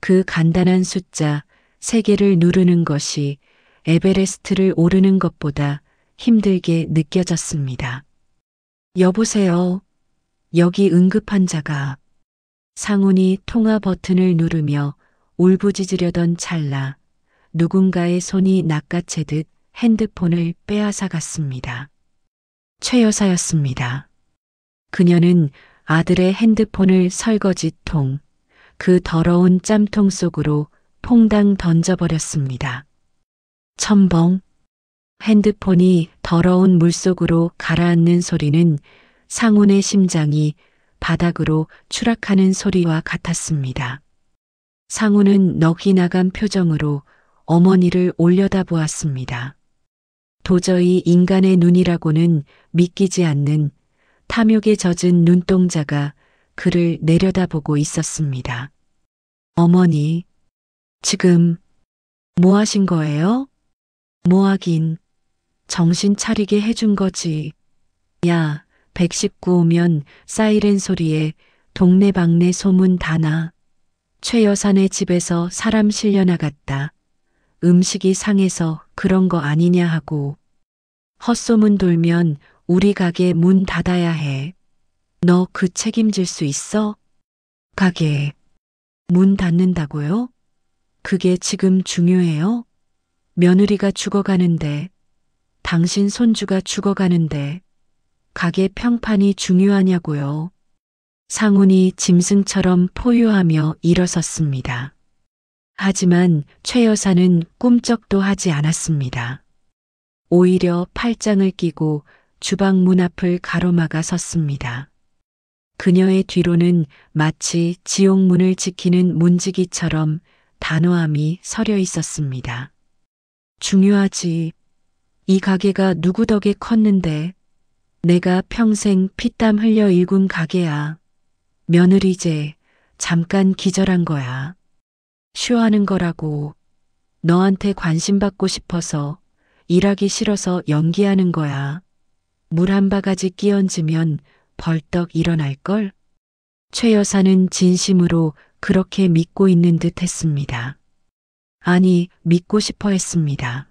그 간단한 숫자 3개를 누르는 것이 에베레스트를 오르는 것보다 힘들게 느껴졌습니다. 여보세요. 여기 응급환자가. 상훈이 통화 버튼을 누르며 울부짖으려던 찰나 누군가의 손이 낚아채듯 핸드폰을 빼앗아 갔습니다. 최 여사였습니다. 그녀는 아들의 핸드폰을 설거지통, 그 더러운 짬통 속으로 퐁당 던져버렸습니다. 첨벙. 핸드폰이 더러운 물속으로 가라앉는 소리는 상훈의 심장이 바닥으로 추락하는 소리와 같았습니다. 상훈은 넋이 나간 표정으로 어머니를 올려다보았습니다. 도저히 인간의 눈이라고는 믿기지 않는 탐욕에 젖은 눈동자가 그를 내려다보고 있었습니다. 어머니, 지금 뭐 하신 거예요? 뭐 하긴, 정신 차리게 해준 거지. 야, 119 오면 사이렌 소리에 동네방네 소문 다 나. 최 여사네 집에서 사람 실려나갔다. 음식이 상해서 그런 거 아니냐 하고. 헛소문 돌면 우리 가게 문 닫아야 해. 너 그 책임질 수 있어? 가게 문 닫는다고요? 그게 지금 중요해요? 며느리가 죽어가는데, 당신 손주가 죽어가는데 가게 평판이 중요하냐고요. 상훈이 짐승처럼 포효하며 일어섰습니다. 하지만 최 여사는 꿈쩍도 하지 않았습니다. 오히려 팔짱을 끼고 주방 문 앞을 가로막아 섰습니다. 그녀의 뒤로는 마치 지옥문을 지키는 문지기처럼 단호함이 서려 있었습니다. 중요하지. 이 가게가 누구 덕에 컸는데 내가 평생 피땀 흘려 일군 가게야. 며느리제 잠깐 기절한 거야. 쉬어하는 거라고. 너한테 관심 받고 싶어서 일하기 싫어서 연기하는 거야. 물 한 바가지 끼얹으면 벌떡 일어날걸? 최 여사는 진심으로 그렇게 믿고 있는 듯 했습니다. 아니, 믿고 싶어 했습니다.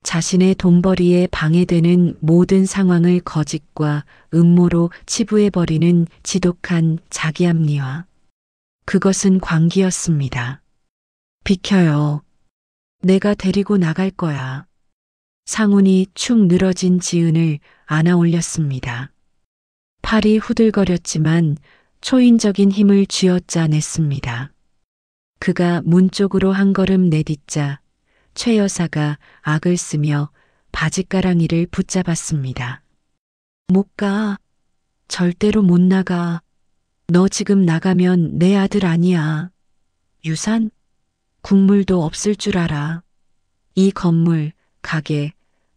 자신의 돈벌이에 방해되는 모든 상황을 거짓과 음모로 치부해버리는 지독한 자기합리화. 그것은 광기였습니다. 비켜요. 내가 데리고 나갈 거야. 상훈이 축 늘어진 지은을 안아 올렸습니다. 팔이 후들거렸지만 초인적인 힘을 쥐어짜냈습니다. 그가 문 쪽으로 한 걸음 내딛자 최 여사가 악을 쓰며 바짓가랑이를 붙잡았습니다. 못 가. 절대로 못 나가. 너 지금 나가면 내 아들 아니야. 유산? 국물도 없을 줄 알아. 이 건물, 가게,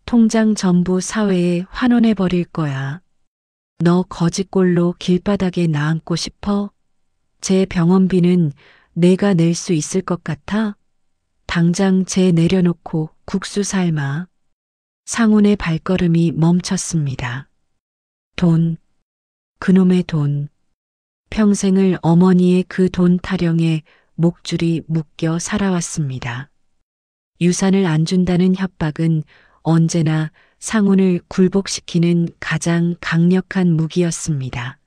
통장 전부 사회에 환원해버릴 거야. 너 거지꼴로 길바닥에 나앉고 싶어? 제 병원비는 내가 낼 수 있을 것 같아? 당장 쟤 내려놓고 국수 삶아. 상훈의 발걸음이 멈췄습니다. 돈, 그놈의 돈. 평생을 어머니의 그 돈 타령에 목줄이 묶여 살아왔습니다. 유산을 안 준다는 협박은 언제나 상훈을 굴복시키는 가장 강력한 무기였습니다.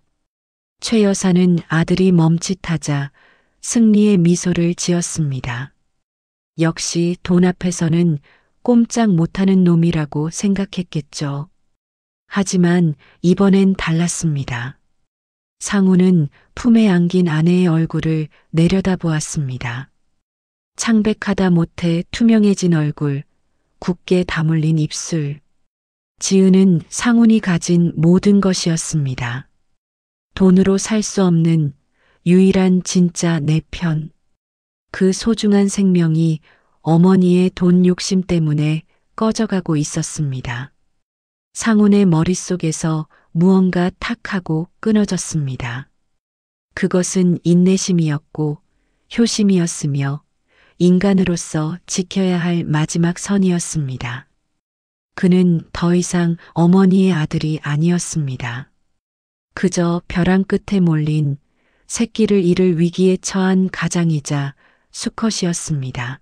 최 여사는 아들이 멈칫하자 승리의 미소를 지었습니다. 역시 돈 앞에서는 꼼짝 못하는 놈이라고 생각했겠죠. 하지만 이번엔 달랐습니다. 상우는 품에 안긴 아내의 얼굴을 내려다보았습니다. 창백하다 못해 투명해진 얼굴, 굳게 다물린 입술. 지은은 상훈이 가진 모든 것이었습니다. 돈으로 살 수 없는 유일한 진짜 내 편. 그 소중한 생명이 어머니의 돈 욕심 때문에 꺼져가고 있었습니다. 상훈의 머릿속에서 무언가 탁 하고 끊어졌습니다. 그것은 인내심이었고 효심이었으며 인간으로서 지켜야 할 마지막 선이었습니다. 그는 더 이상 어머니의 아들이 아니었습니다. 그저 벼랑 끝에 몰린 새끼를 잃을 위기에 처한 가장이자 수컷이었습니다.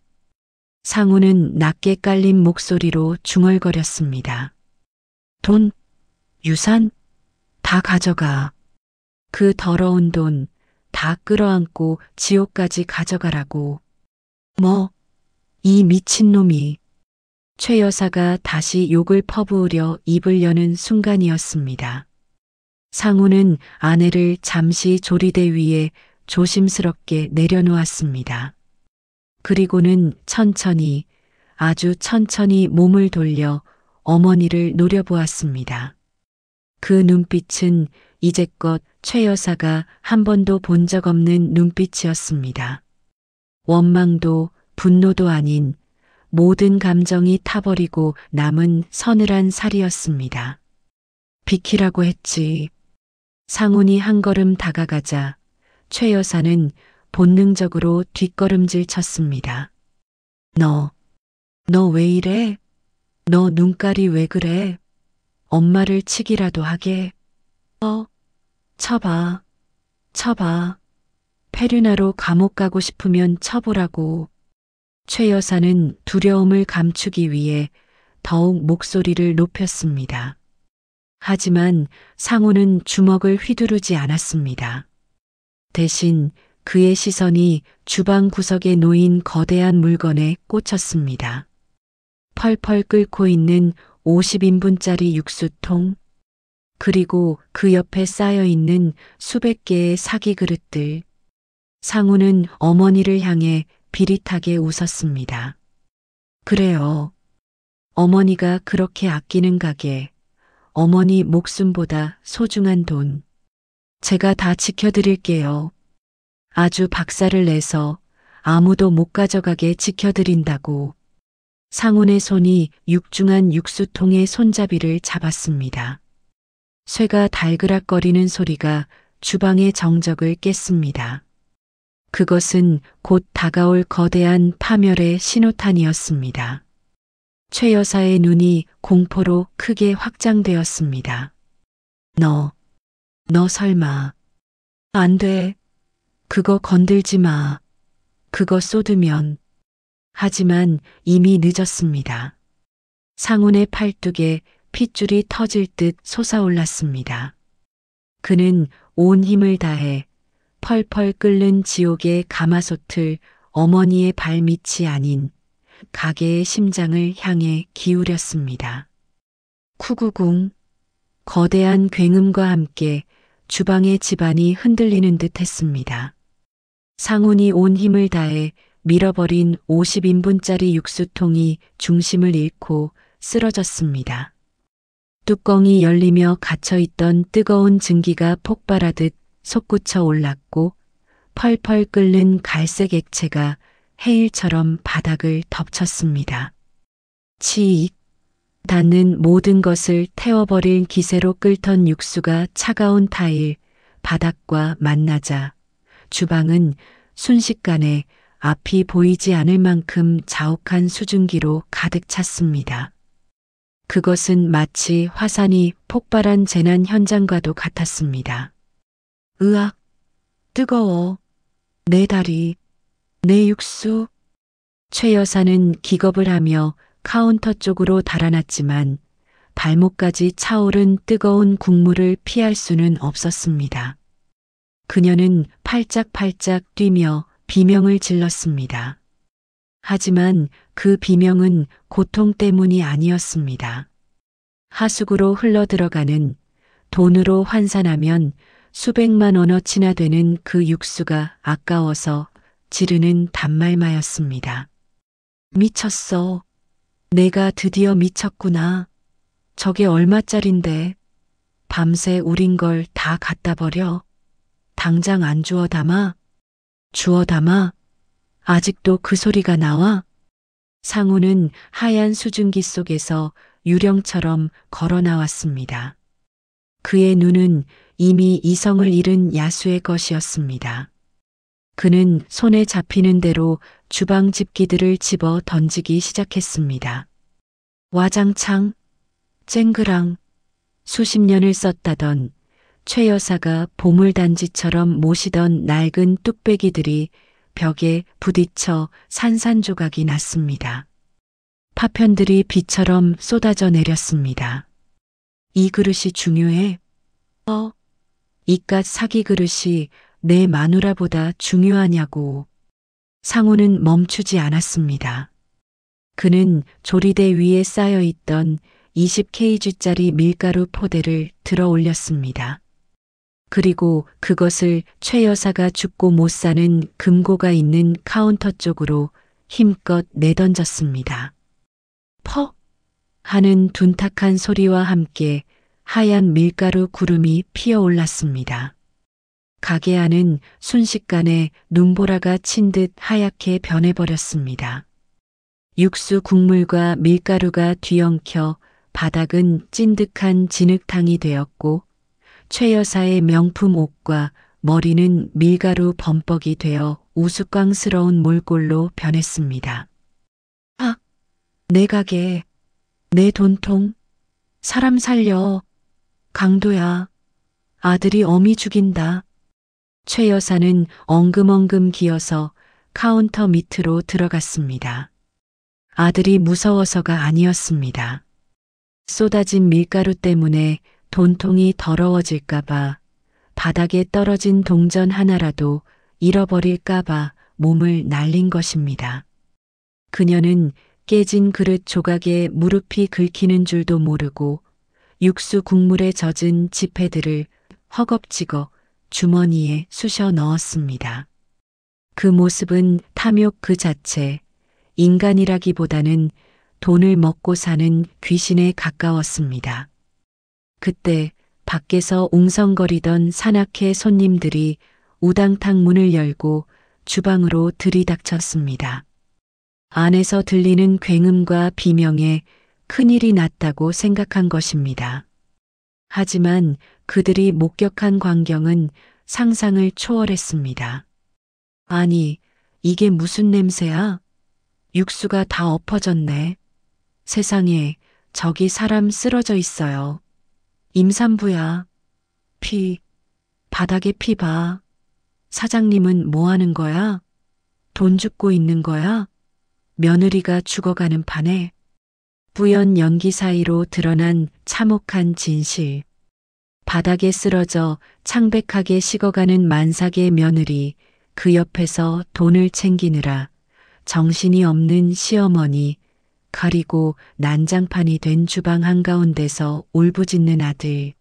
상우는 낮게 깔린 목소리로 중얼거렸습니다. 돈, 유산, 다 가져가. 그 더러운 돈 다 끌어안고 지옥까지 가져가라고. 뭐, 이 미친놈이. 최 여사가 다시 욕을 퍼부으려 입을 여는 순간이었습니다. 상우는 아내를 잠시 조리대 위에 조심스럽게 내려놓았습니다. 그리고는 천천히, 아주 천천히 몸을 돌려 어머니를 노려보았습니다. 그 눈빛은 이제껏 최 여사가 한 번도 본 적 없는 눈빛이었습니다. 원망도 분노도 아닌 모든 감정이 타버리고 남은 서늘한 살이었습니다. 비키라고 했지. 상훈이 한 걸음 다가가자 최 여사는 본능적으로 뒷걸음질 쳤습니다. 너 왜 이래? 너 눈깔이 왜 그래? 엄마를 치기라도 하게. 쳐봐. 페류나로 감옥 가고 싶으면 쳐보라고. 최 여사는 두려움을 감추기 위해 더욱 목소리를 높였습니다. 하지만 상우는 주먹을 휘두르지 않았습니다. 대신 그의 시선이 주방 구석에 놓인 거대한 물건에 꽂혔습니다. 펄펄 끓고 있는 50인분짜리 육수통, 그리고 그 옆에 쌓여 있는 수백 개의 사기 그릇들. 상우는 어머니를 향해 비릿하게 웃었습니다. 그래요. 어머니가 그렇게 아끼는 가게, 어머니 목숨보다 소중한 돈. 제가 다 지켜드릴게요. 아주 박살을 내서 아무도 못 가져가게 지켜드린다고. 상훈의 손이 육중한 육수통의 손잡이를 잡았습니다. 쇠가 달그락거리는 소리가 주방의 정적을 깼습니다. 그것은 곧 다가올 거대한 파멸의 신호탄이었습니다. 최 여사의 눈이 공포로 크게 확장되었습니다. 너 설마. 안 돼. 그거 건들지 마. 그거 쏟으면. 하지만 이미 늦었습니다. 상훈의 팔뚝에 핏줄이 터질 듯 솟아올랐습니다. 그는 온 힘을 다해 펄펄 끓는 지옥의 가마솥을 어머니의 발밑이 아닌 가게의 심장을 향해 기울였습니다. 쿠구궁. 거대한 굉음과 함께 주방의 집안이 흔들리는 듯 했습니다. 상훈이 온 힘을 다해 밀어버린 50인분짜리 육수통이 중심을 잃고 쓰러졌습니다. 뚜껑이 열리며 갇혀있던 뜨거운 증기가 폭발하듯 솟구쳐 올랐고 펄펄 끓는 갈색 액체가 해일처럼 바닥을 덮쳤습니다. 치익. 닿는 모든 것을 태워버릴 기세로 끓던 육수가 차가운 타일, 바닥과 만나자 주방은 순식간에 앞이 보이지 않을 만큼 자욱한 수증기로 가득 찼습니다. 그것은 마치 화산이 폭발한 재난 현장과도 같았습니다. 으악, 뜨거워. 내 다리, 내 육수. 최 여사는 기겁을 하며 카운터 쪽으로 달아났지만 발목까지 차오른 뜨거운 국물을 피할 수는 없었습니다. 그녀는 팔짝팔짝 뛰며 비명을 질렀습니다. 하지만 그 비명은 고통 때문이 아니었습니다. 하수구로 흘러들어가는 돈으로 환산하면 수백만 원어치나 되는 그 육수가 아까워서 지르는 단말마였습니다. 미쳤어. 내가 드디어 미쳤구나. 저게 얼마짜린데. 밤새 우린 걸 다 갖다 버려. 당장 안 주워 담아. 주워 담아. 아직도 그 소리가 나와? 상우는 하얀 수증기 속에서 유령처럼 걸어 나왔습니다. 그의 눈은 이미 이성을 잃은 야수의 것이었습니다. 그는 손에 잡히는 대로 주방 집기들을 집어 던지기 시작했습니다. 와장창, 쨍그랑, 수십 년을 썼다던 최 여사가 보물단지처럼 모시던 낡은 뚝배기들이 벽에 부딪혀 산산조각이 났습니다. 파편들이 비처럼 쏟아져 내렸습니다. 이 그릇이 중요해? 이깟 사기 그릇이 내 마누라보다 중요하냐고. 상우는 멈추지 않았습니다. 그는 조리대 위에 쌓여 있던 20kg짜리 밀가루 포대를 들어 올렸습니다. 그리고 그것을 최 여사가 죽고 못 사는 금고가 있는 카운터 쪽으로 힘껏 내던졌습니다. 퍽! 하는 둔탁한 소리와 함께 하얀 밀가루 구름이 피어올랐습니다. 가게 안은 순식간에 눈보라가 친 듯 하얗게 변해버렸습니다. 육수 국물과 밀가루가 뒤엉켜 바닥은 찐득한 진흙탕이 되었고 최 여사의 명품 옷과 머리는 밀가루 범벅이 되어 우스꽝스러운 몰골로 변했습니다. 아! 내 가게, 내 돈통, 사람 살려, 강도야, 아들이 어미 죽인다. 최 여사는 엉금엉금 기어서 카운터 밑으로 들어갔습니다. 아들이 무서워서가 아니었습니다. 쏟아진 밀가루 때문에 돈통이 더러워질까봐, 바닥에 떨어진 동전 하나라도 잃어버릴까봐 몸을 날린 것입니다. 그녀는 깨진 그릇 조각에 무릎이 긁히는 줄도 모르고 육수 국물에 젖은 지폐들을 허겁지겁 주머니에 쑤셔 넣었습니다. 그 모습은 탐욕 그 자체, 인간이라기보다는 돈을 먹고 사는 귀신에 가까웠습니다. 그때 밖에서 웅성거리던 산악회 손님들이 우당탕 문을 열고 주방으로 들이닥쳤습니다. 안에서 들리는 굉음과 비명에 큰일이 났다고 생각한 것입니다. 하지만 그들이 목격한 광경은 상상을 초월했습니다. 아니, 이게 무슨 냄새야? 육수가 다 엎어졌네. 세상에, 저기 사람 쓰러져 있어요. 임산부야. 바닥에 피 봐. 사장님은 뭐 하는 거야? 돈 줍고 있는 거야? 며느리가 죽어가는 판에. 뿌연 연기 사이로 드러난 참혹한 진실. 바닥에 쓰러져 창백하게 식어가는 만삭의 며느리, 그 옆에서 돈을 챙기느라 정신이 없는 시어머니, 가리고 난장판이 된 주방 한가운데서 울부짖는 아들.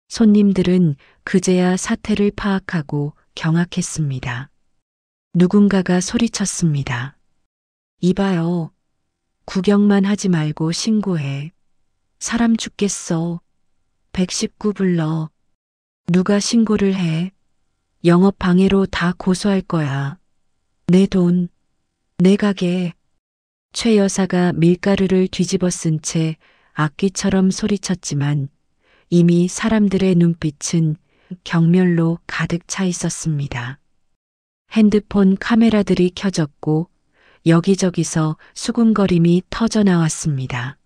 손님들은 그제야 사태를 파악하고 경악했습니다. 누군가가 소리쳤습니다. 이봐요. 구경만 하지 말고 신고해. 사람 죽겠어. 119 불러. 누가 신고를 해? 영업방해로 다 고소할 거야. 내 돈, 내 가게. 최 여사가 밀가루를 뒤집어 쓴 채 악기처럼 소리쳤지만 이미 사람들의 눈빛은 경멸로 가득 차 있었습니다. 핸드폰 카메라들이 켜졌고 여기저기서 수군거림이 터져 나왔습니다.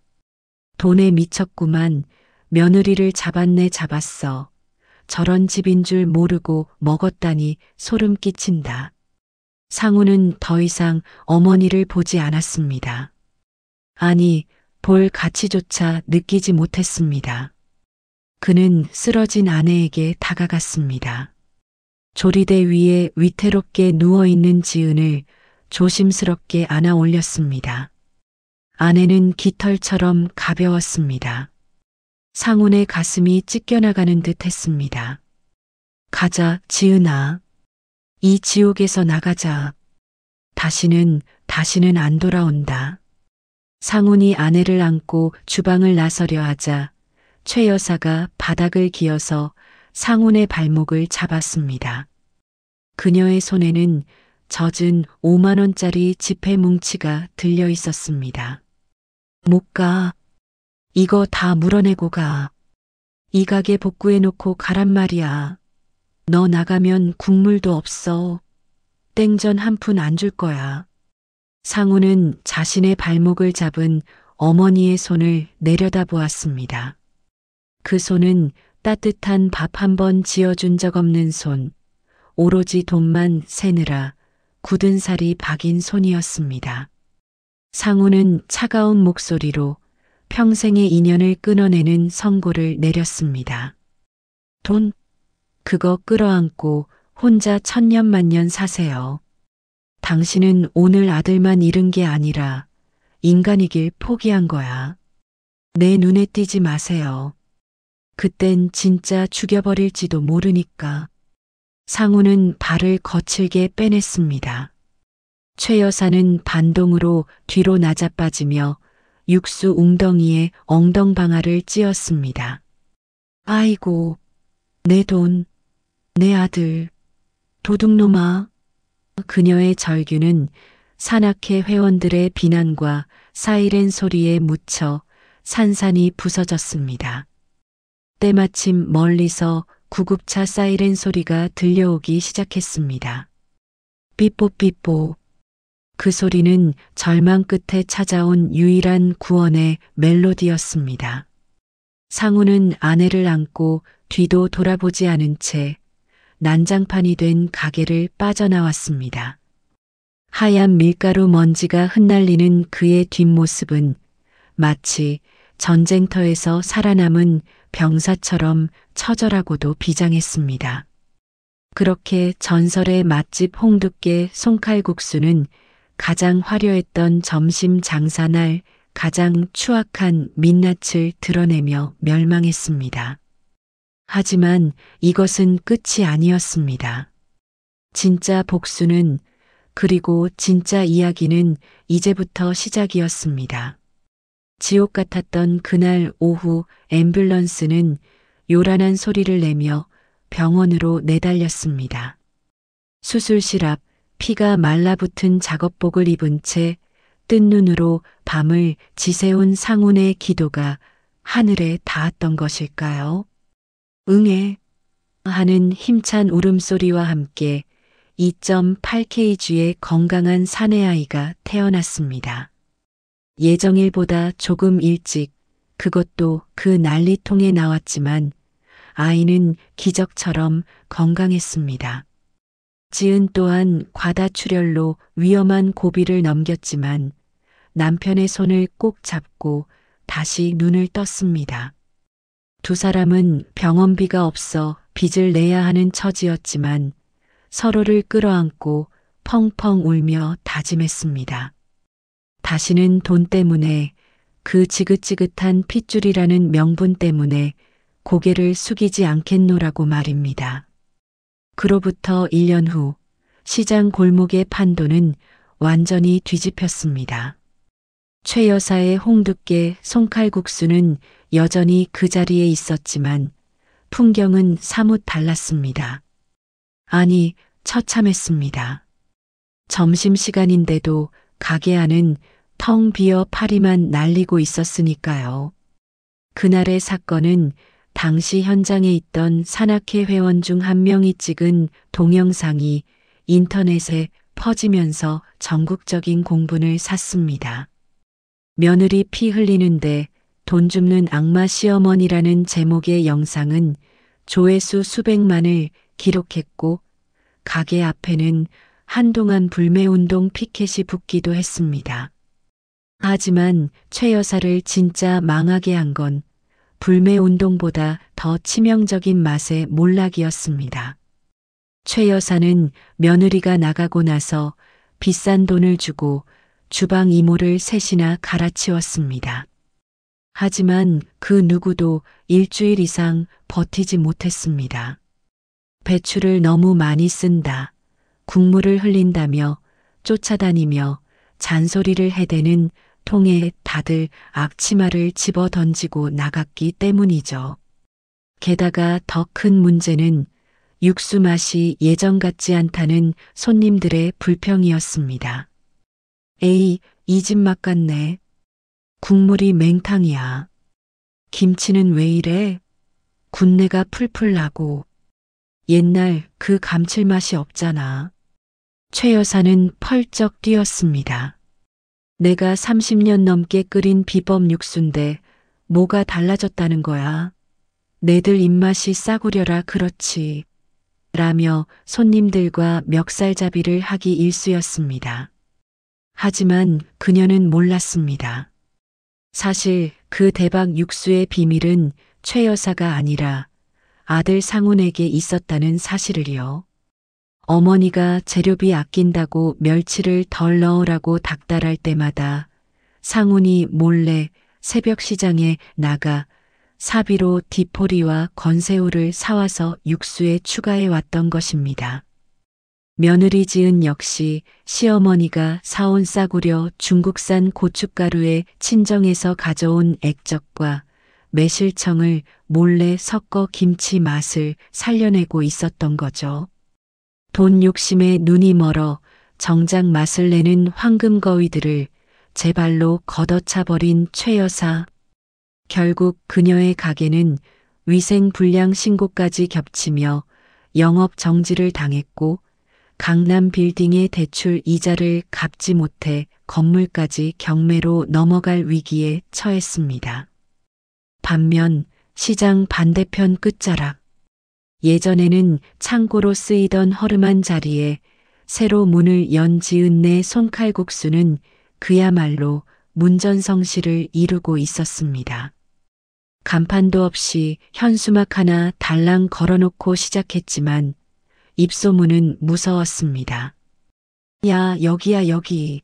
돈에 미쳤구만. 며느리를 잡았네 잡았어. 저런 집인 줄 모르고 먹었다니 소름 끼친다. 상우는 더 이상 어머니를 보지 않았습니다. 아니, 볼 가치조차 느끼지 못했습니다. 그는 쓰러진 아내에게 다가갔습니다. 조리대 위에 위태롭게 누워있는 지은을 조심스럽게 안아 올렸습니다. 아내는 깃털처럼 가벼웠습니다. 상훈의 가슴이 찢겨나가는 듯 했습니다. 가자, 지은아. 이 지옥에서 나가자. 다시는 안 돌아온다. 상훈이 아내를 안고 주방을 나서려 하자 최 여사가 바닥을 기어서 상훈의 발목을 잡았습니다. 그녀의 손에는 젖은 5만 원짜리 지폐 뭉치가 들려 있었습니다. 못 가. 이거 다 물어내고 가. 이 가게 복구해 놓고 가란 말이야. 너 나가면 국물도 없어. 땡전 한 푼 안 줄 거야. 상우는 자신의 발목을 잡은 어머니의 손을 내려다보았습니다. 그 손은 따뜻한 밥 한 번 지어준 적 없는 손, 오로지 돈만 세느라 굳은 살이 박인 손이었습니다. 상우는 차가운 목소리로 평생의 인연을 끊어내는 선고를 내렸습니다. 돈, 그거 끌어안고 혼자 천년만년 사세요. 당신은 오늘 아들만 잃은 게 아니라 인간이길 포기한 거야. 내 눈에 띄지 마세요. 그땐 진짜 죽여버릴지도 모르니까. 상우는 발을 거칠게 빼냈습니다. 최 여사는 반동으로 뒤로 낮아빠지며 육수 웅덩이에 엉덩방아를 찧었습니다. 아이고, 내 돈, 내 아들, 도둑놈아. 그녀의 절규는 산악회 회원들의 비난과 사이렌 소리에 묻혀 산산이 부서졌습니다. 때마침 멀리서 구급차 사이렌 소리가 들려오기 시작했습니다. 삐뽀삐뽀. 그 소리는 절망 끝에 찾아온 유일한 구원의 멜로디였습니다. 상우는 아내를 안고 뒤도 돌아보지 않은 채 난장판이 된 가게를 빠져나왔습니다. 하얀 밀가루 먼지가 흩날리는 그의 뒷모습은 마치 전쟁터에서 살아남은 병사처럼 처절하고도 비장했습니다. 그렇게 전설의 맛집 홍두깨 송칼국수는 가장 화려했던 점심 장사날 가장 추악한 민낯을 드러내며 멸망했습니다. 하지만 이것은 끝이 아니었습니다. 진짜 복수는, 그리고 진짜 이야기는 이제부터 시작이었습니다. 지옥 같았던 그날 오후 앰뷸런스는 요란한 소리를 내며 병원으로 내달렸습니다. 수술실 앞 피가 말라붙은 작업복을 입은 채 뜬 눈으로 밤을 지새운 상훈의 기도가 하늘에 닿았던 것일까요? 응애 하는 힘찬 울음소리와 함께 2.8kg의 건강한 사내아이가 태어났습니다. 예정일보다 조금 일찍, 그것도 그 난리통에 나왔지만 아이는 기적처럼 건강했습니다. 지은 또한 과다출혈로 위험한 고비를 넘겼지만 남편의 손을 꼭 잡고 다시 눈을 떴습니다. 두 사람은 병원비가 없어 빚을 내야 하는 처지였지만 서로를 끌어안고 펑펑 울며 다짐했습니다. 다시는 돈 때문에, 그 지긋지긋한 핏줄이라는 명분 때문에 고개를 숙이지 않겠노라고 말입니다. 그로부터 1년 후 시장 골목의 판도는 완전히 뒤집혔습니다. 최 여사의 홍두깨 송칼국수는 여전히 그 자리에 있었지만 풍경은 사뭇 달랐습니다. 아니, 처참했습니다. 점심시간인데도 가게 안은 텅 비어 파리만 날리고 있었으니까요. 그날의 사건은 당시 현장에 있던 산악회 회원 중 한 명이 찍은 동영상이 인터넷에 퍼지면서 전국적인 공분을 샀습니다. 며느리 피 흘리는데 돈 줍는 악마 시어머니라는 제목의 영상은 조회수 수백만을 기록했고 가게 앞에는 한동안 불매운동 피켓이 붙기도 했습니다. 하지만 최 여사를 진짜 망하게 한 건 불매운동보다 더 치명적인 맛의 몰락이었습니다. 최 여사는 며느리가 나가고 나서 비싼 돈을 주고 주방 이모를 셋이나 갈아치웠습니다. 하지만 그 누구도 일주일 이상 버티지 못했습니다. 배추를 너무 많이 쓴다, 국물을 흘린다며 쫓아다니며 잔소리를 해대는 통에 다들 앞치마를 집어 던지고 나갔기 때문이죠. 게다가 더 큰 문제는 육수 맛이 예전 같지 않다는 손님들의 불평이었습니다. 에이, 이 집 맛 같네. 국물이 맹탕이야. 김치는 왜 이래? 군내가 풀풀 나고. 옛날 그 감칠맛이 없잖아. 최 여사는 펄쩍 뛰었습니다. 내가 30년 넘게 끓인 비법 육수인데 뭐가 달라졌다는 거야. 내들 입맛이 싸구려라 그렇지. 라며 손님들과 멱살잡이를 하기 일쑤였습니다. 하지만 그녀는 몰랐습니다. 사실 그 대박 육수의 비밀은 최 여사가 아니라 아들 상훈에게 있었다는 사실을요. 어머니가 재료비 아낀다고 멸치를 덜 넣으라고 닥달할 때마다 상훈이 몰래 새벽 시장에 나가 사비로 디포리와 건새우를 사와서 육수에 추가해 왔던 것입니다. 며느리 지은 역시 시어머니가 사온 싸구려 중국산 고춧가루에 친정에서 가져온 액젓과 매실청을 몰래 섞어 김치 맛을 살려내고 있었던 거죠. 돈 욕심에 눈이 멀어 정작 맛을 내는 황금거위들을 제 발로 걷어차버린 최 여사. 결국 그녀의 가게는 위생불량 신고까지 겹치며 영업 정지를 당했고 강남 빌딩의 대출 이자를 갚지 못해 건물까지 경매로 넘어갈 위기에 처했습니다. 반면 시장 반대편 끝자락. 예전에는 창고로 쓰이던 허름한 자리에 새로 문을 연 지은네 손칼국수는 그야말로 문전성시를 이루고 있었습니다. 간판도 없이 현수막 하나 달랑 걸어놓고 시작했지만 입소문은 무서웠습니다. 야, 여기야 여기.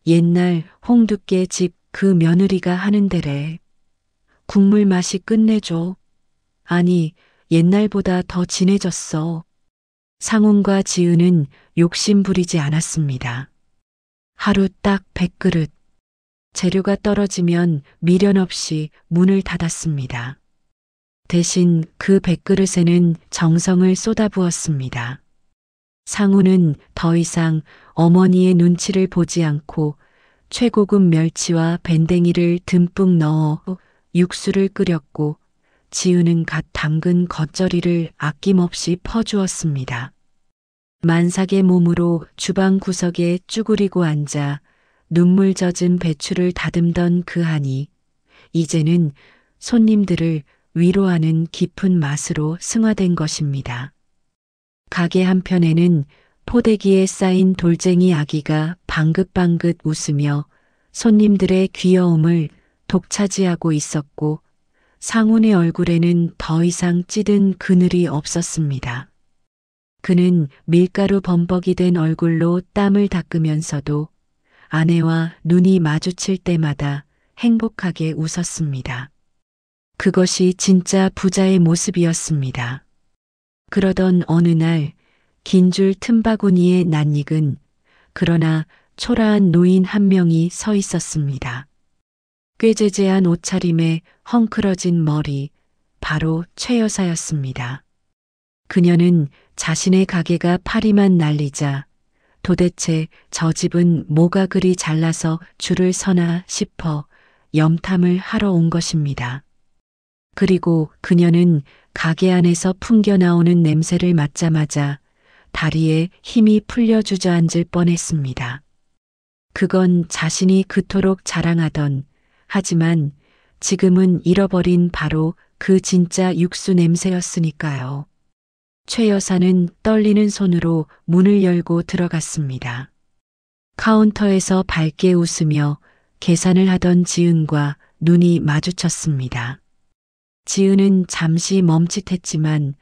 옛날 홍두깨 집 그 며느리가 하는 데래. 국물 맛이 끝내줘. 아니, 옛날보다 더 진해졌어. 상훈과 지은은 욕심 부리지 않았습니다. 하루 딱 100그릇. 재료가 떨어지면 미련 없이 문을 닫았습니다. 대신 그 100그릇에는 정성을 쏟아부었습니다. 상훈은 더 이상 어머니의 눈치를 보지 않고 최고급 멸치와 밴댕이를 듬뿍 넣어 육수를 끓였고 지은은 갓 담근 겉절이를 아낌없이 퍼주었습니다. 만삭의 몸으로 주방 구석에 쭈그리고 앉아 눈물 젖은 배추를 다듬던 그 한이 이제는 손님들을 위로하는 깊은 맛으로 승화된 것입니다. 가게 한편에는 포대기에 쌓인 돌쟁이 아기가 방긋방긋 웃으며 손님들의 귀여움을 독차지하고 있었고 상훈의 얼굴에는 더 이상 찌든 그늘이 없었습니다. 그는 밀가루 범벅이 된 얼굴로 땀을 닦으면서도 아내와 눈이 마주칠 때마다 행복하게 웃었습니다. 그것이 진짜 부자의 모습이었습니다. 그러던 어느 날 긴 줄 틈바구니에 낯익은 그러나 초라한 노인 한 명이 서 있었습니다. 꾀재재한 옷차림에 헝클어진 머리, 바로 최 여사였습니다. 그녀는 자신의 가게가 파리만 날리자 도대체 저 집은 뭐가 그리 잘나서 줄을 서나 싶어 염탐을 하러 온 것입니다. 그리고 그녀는 가게 안에서 풍겨나오는 냄새를 맡자마자 다리에 힘이 풀려 주저앉을 뻔했습니다. 그건 자신이 그토록 자랑하던 하지만 지금은 잃어버린 바로 그 진짜 육수 냄새였으니까요. 최 여사는 떨리는 손으로 문을 열고 들어갔습니다. 카운터에서 밝게 웃으며 계산을 하던 지은과 눈이 마주쳤습니다. 지은은 잠시 멈칫했지만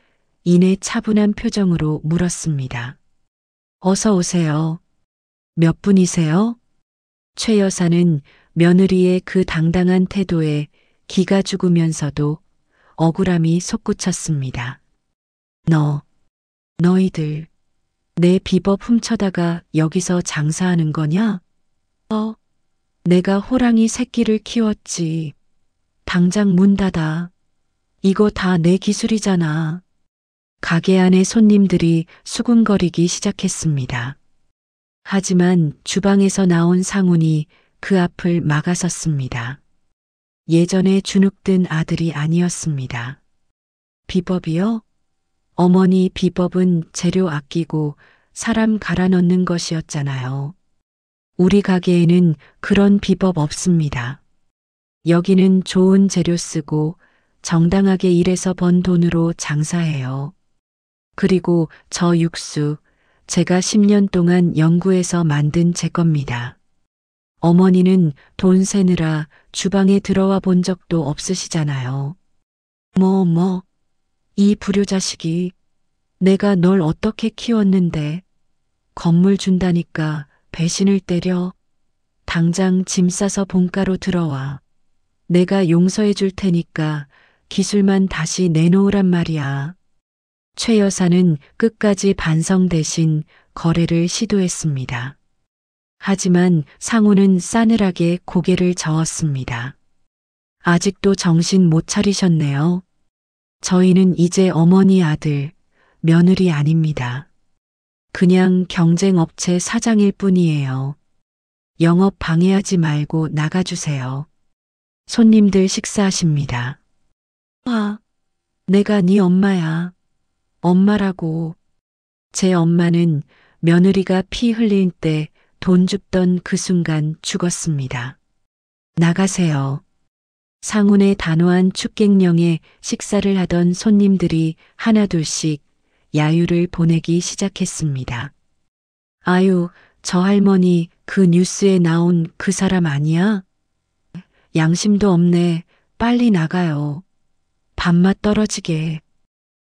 이내 차분한 표정으로 물었습니다. 어서 오세요. 몇 분이세요? 최 여사는 며느리의 그 당당한 태도에 기가 죽으면서도 억울함이 솟구쳤습니다. 너희들 내 비법 훔쳐다가 여기서 장사하는 거냐? 내가 호랑이 새끼를 키웠지. 당장 문 닫아. 이거 다 내 기술이잖아. 가게 안의 손님들이 수군거리기 시작했습니다. 하지만 주방에서 나온 상훈이 그 앞을 막아섰습니다. 예전에 주눅든 아들이 아니었습니다. 비법이요? 어머니, 비법은 재료 아끼고 사람 갈아 넣는 것이었잖아요. 우리 가게에는 그런 비법 없습니다. 여기는 좋은 재료 쓰고 정당하게 일해서 번 돈으로 장사해요. 그리고 저 육수, 제가 10년 동안 연구해서 만든 제 겁니다. 어머니는 돈 세느라 주방에 들어와 본 적도 없으시잖아요. 이 불효자식이 내가 널 어떻게 키웠는데 건물 준다니까 배신을 때려. 당장 짐 싸서 본가로 들어와. 내가 용서해 줄 테니까 기술만 다시 내놓으란 말이야. 최 여사는 끝까지 반성 대신 거래를 시도했습니다. 하지만 상우는 싸늘하게 고개를 저었습니다. 아직도 정신 못 차리셨네요. 저희는 이제 어머니 아들, 며느리 아닙니다. 그냥 경쟁업체 사장일 뿐이에요. 영업 방해하지 말고 나가주세요. 손님들 식사하십니다. 내가 네 엄마야. 엄마라고. 제 엄마는 며느리가 피 흘릴 때 돈 줍던 그 순간 죽었습니다. 나가세요. 상훈의 단호한 축객령에 식사를 하던 손님들이 하나둘씩 야유를 보내기 시작했습니다. 아유, 저 할머니 그 뉴스에 나온 그 사람 아니야? 양심도 없네. 빨리 나가요. 밥맛 떨어지게.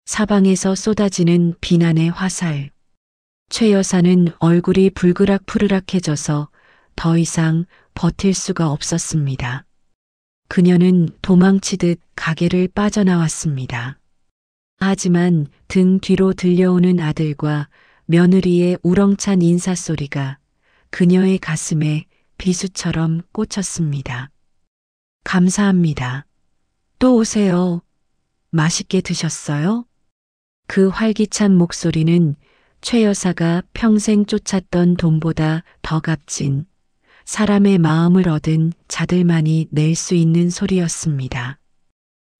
사방에서 쏟아지는 비난의 화살. 최 여사는 얼굴이 불그락푸르락해져서 더 이상 버틸 수가 없었습니다. 그녀는 도망치듯 가게를 빠져나왔습니다. 하지만 등 뒤로 들려오는 아들과 며느리의 우렁찬 인사소리가 그녀의 가슴에 비수처럼 꽂혔습니다. 감사합니다. 또 오세요. 맛있게 드셨어요? 그 활기찬 목소리는 최 여사가 평생 쫓았던 돈보다 더 값진 사람의 마음을 얻은 자들만이 낼 수 있는 소리였습니다.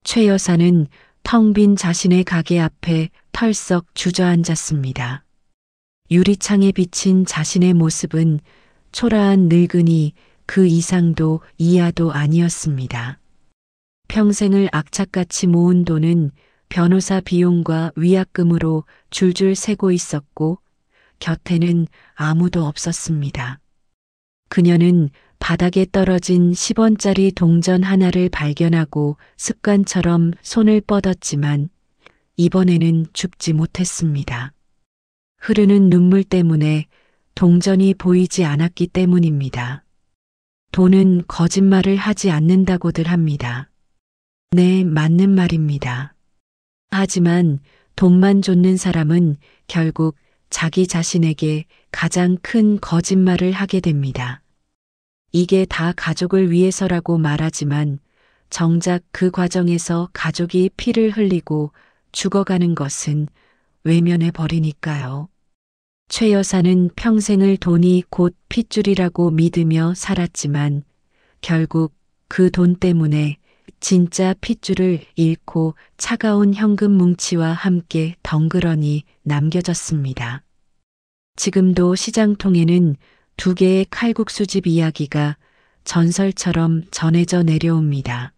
최 여사는 텅 빈 자신의 가게 앞에 털썩 주저앉았습니다. 유리창에 비친 자신의 모습은 초라한 늙은이 그 이상도 이하도 아니었습니다. 평생을 악착같이 모은 돈은 변호사 비용과 위약금으로 줄줄 새고 있었고 곁에는 아무도 없었습니다. 그녀는 바닥에 떨어진 10원짜리 동전 하나를 발견하고 습관처럼 손을 뻗었지만 이번에는 줍지 못했습니다. 흐르는 눈물 때문에 동전이 보이지 않았기 때문입니다. 돈은 거짓말을 하지 않는다고들 합니다. 네, 맞는 말입니다. 하지만 돈만 쫓는 사람은 결국 자기 자신에게 가장 큰 거짓말을 하게 됩니다. 이게 다 가족을 위해서라고 말하지만 정작 그 과정에서 가족이 피를 흘리고 죽어가는 것은 외면해 버리니까요. 최 여사는 평생을 돈이 곧 핏줄이라고 믿으며 살았지만 결국 그 돈 때문에 진짜 핏줄을 잃고 차가운 현금 뭉치와 함께 덩그러니 남겨졌습니다. 지금도 시장통에는 두 개의 칼국수집 이야기가 전설처럼 전해져 내려옵니다.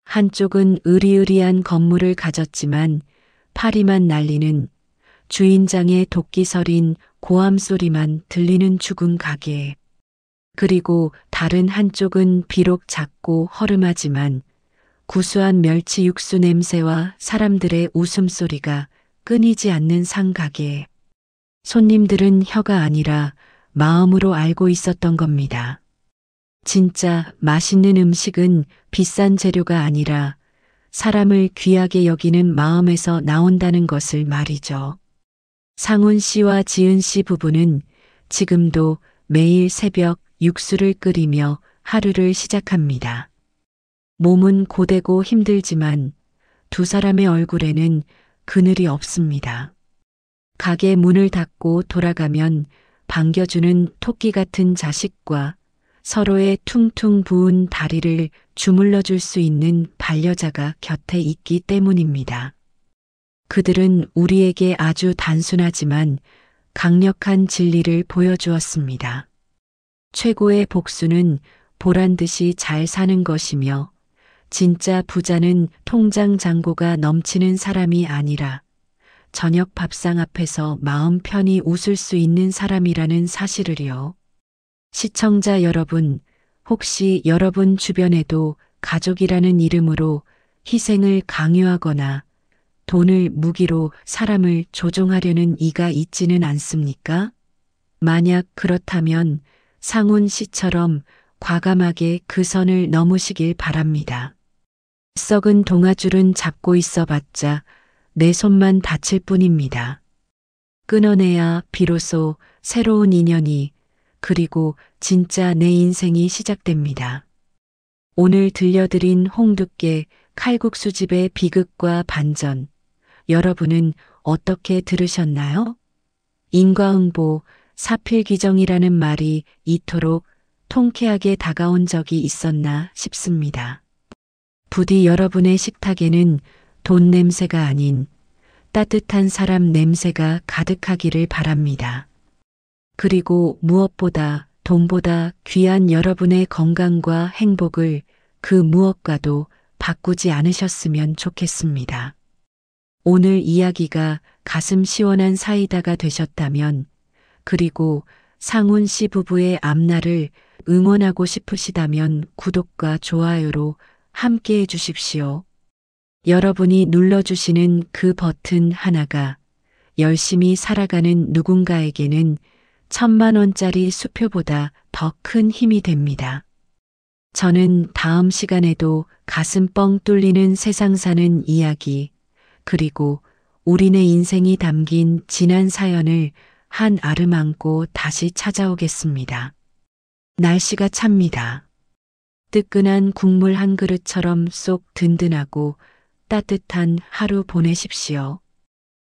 한쪽은 으리으리한 건물을 가졌지만 파리만 날리는 주인장의 도끼 서린 고함 소리만 들리는 죽은 가게. 그리고 다른 한쪽은 비록 작고 허름하지만 구수한 멸치 육수 냄새와 사람들의 웃음소리가 끊이지 않는 상가게. 손님들은 혀가 아니라 마음으로 알고 있었던 겁니다. 진짜 맛있는 음식은 비싼 재료가 아니라 사람을 귀하게 여기는 마음에서 나온다는 것을 말이죠. 상훈 씨와 지은 씨 부부는 지금도 매일 새벽 육수를 끓이며 하루를 시작합니다. 몸은 고되고 힘들지만 두 사람의 얼굴에는 그늘이 없습니다. 가게 문을 닫고 돌아가면 반겨주는 토끼 같은 자식과 서로의 퉁퉁 부은 다리를 주물러 줄 수 있는 반려자가 곁에 있기 때문입니다. 그들은 우리에게 아주 단순하지만 강력한 진리를 보여주었습니다. 최고의 복수는 보란 듯이 잘 사는 것이며 진짜 부자는 통장 잔고가 넘치는 사람이 아니라 저녁 밥상 앞에서 마음 편히 웃을 수 있는 사람이라는 사실을요. 시청자 여러분, 혹시 여러분 주변에도 가족이라는 이름으로 희생을 강요하거나 돈을 무기로 사람을 조종하려는 이가 있지는 않습니까? 만약 그렇다면 상훈 씨처럼 과감하게 그 선을 넘으시길 바랍니다. 썩은 동아줄은 잡고 있어 봤자 내 손만 다칠 뿐입니다. 끊어내야 비로소 새로운 인연이 그리고 진짜 내 인생이 시작됩니다. 오늘 들려드린 홍두깨 칼국수집의 비극과 반전, 여러분은 어떻게 들으셨나요? 인과응보, 사필귀정이라는 말이 이토록 통쾌하게 다가온 적이 있었나 싶습니다. 부디 여러분의 식탁에는 돈 냄새가 아닌 따뜻한 사람 냄새가 가득하기를 바랍니다. 그리고 무엇보다 돈보다 귀한 여러분의 건강과 행복을 그 무엇과도 바꾸지 않으셨으면 좋겠습니다. 오늘 이야기가 가슴 시원한 사이다가 되셨다면, 그리고 상훈 씨 부부의 앞날을 응원하고 싶으시다면 구독과 좋아요로 함께 해주십시오. 여러분이 눌러주시는 그 버튼 하나가 열심히 살아가는 누군가에게는 1,000,000원짜리 수표보다 더 큰 힘이 됩니다. 저는 다음 시간에도 가슴 뻥 뚫리는 세상 사는 이야기, 그리고 우리네 인생이 담긴 지난 사연을 한 알음 안고 다시 찾아오겠습니다. 날씨가 찹니다. 뜨끈한 국물 한 그릇처럼 쏙 든든하고 따뜻한 하루 보내십시오.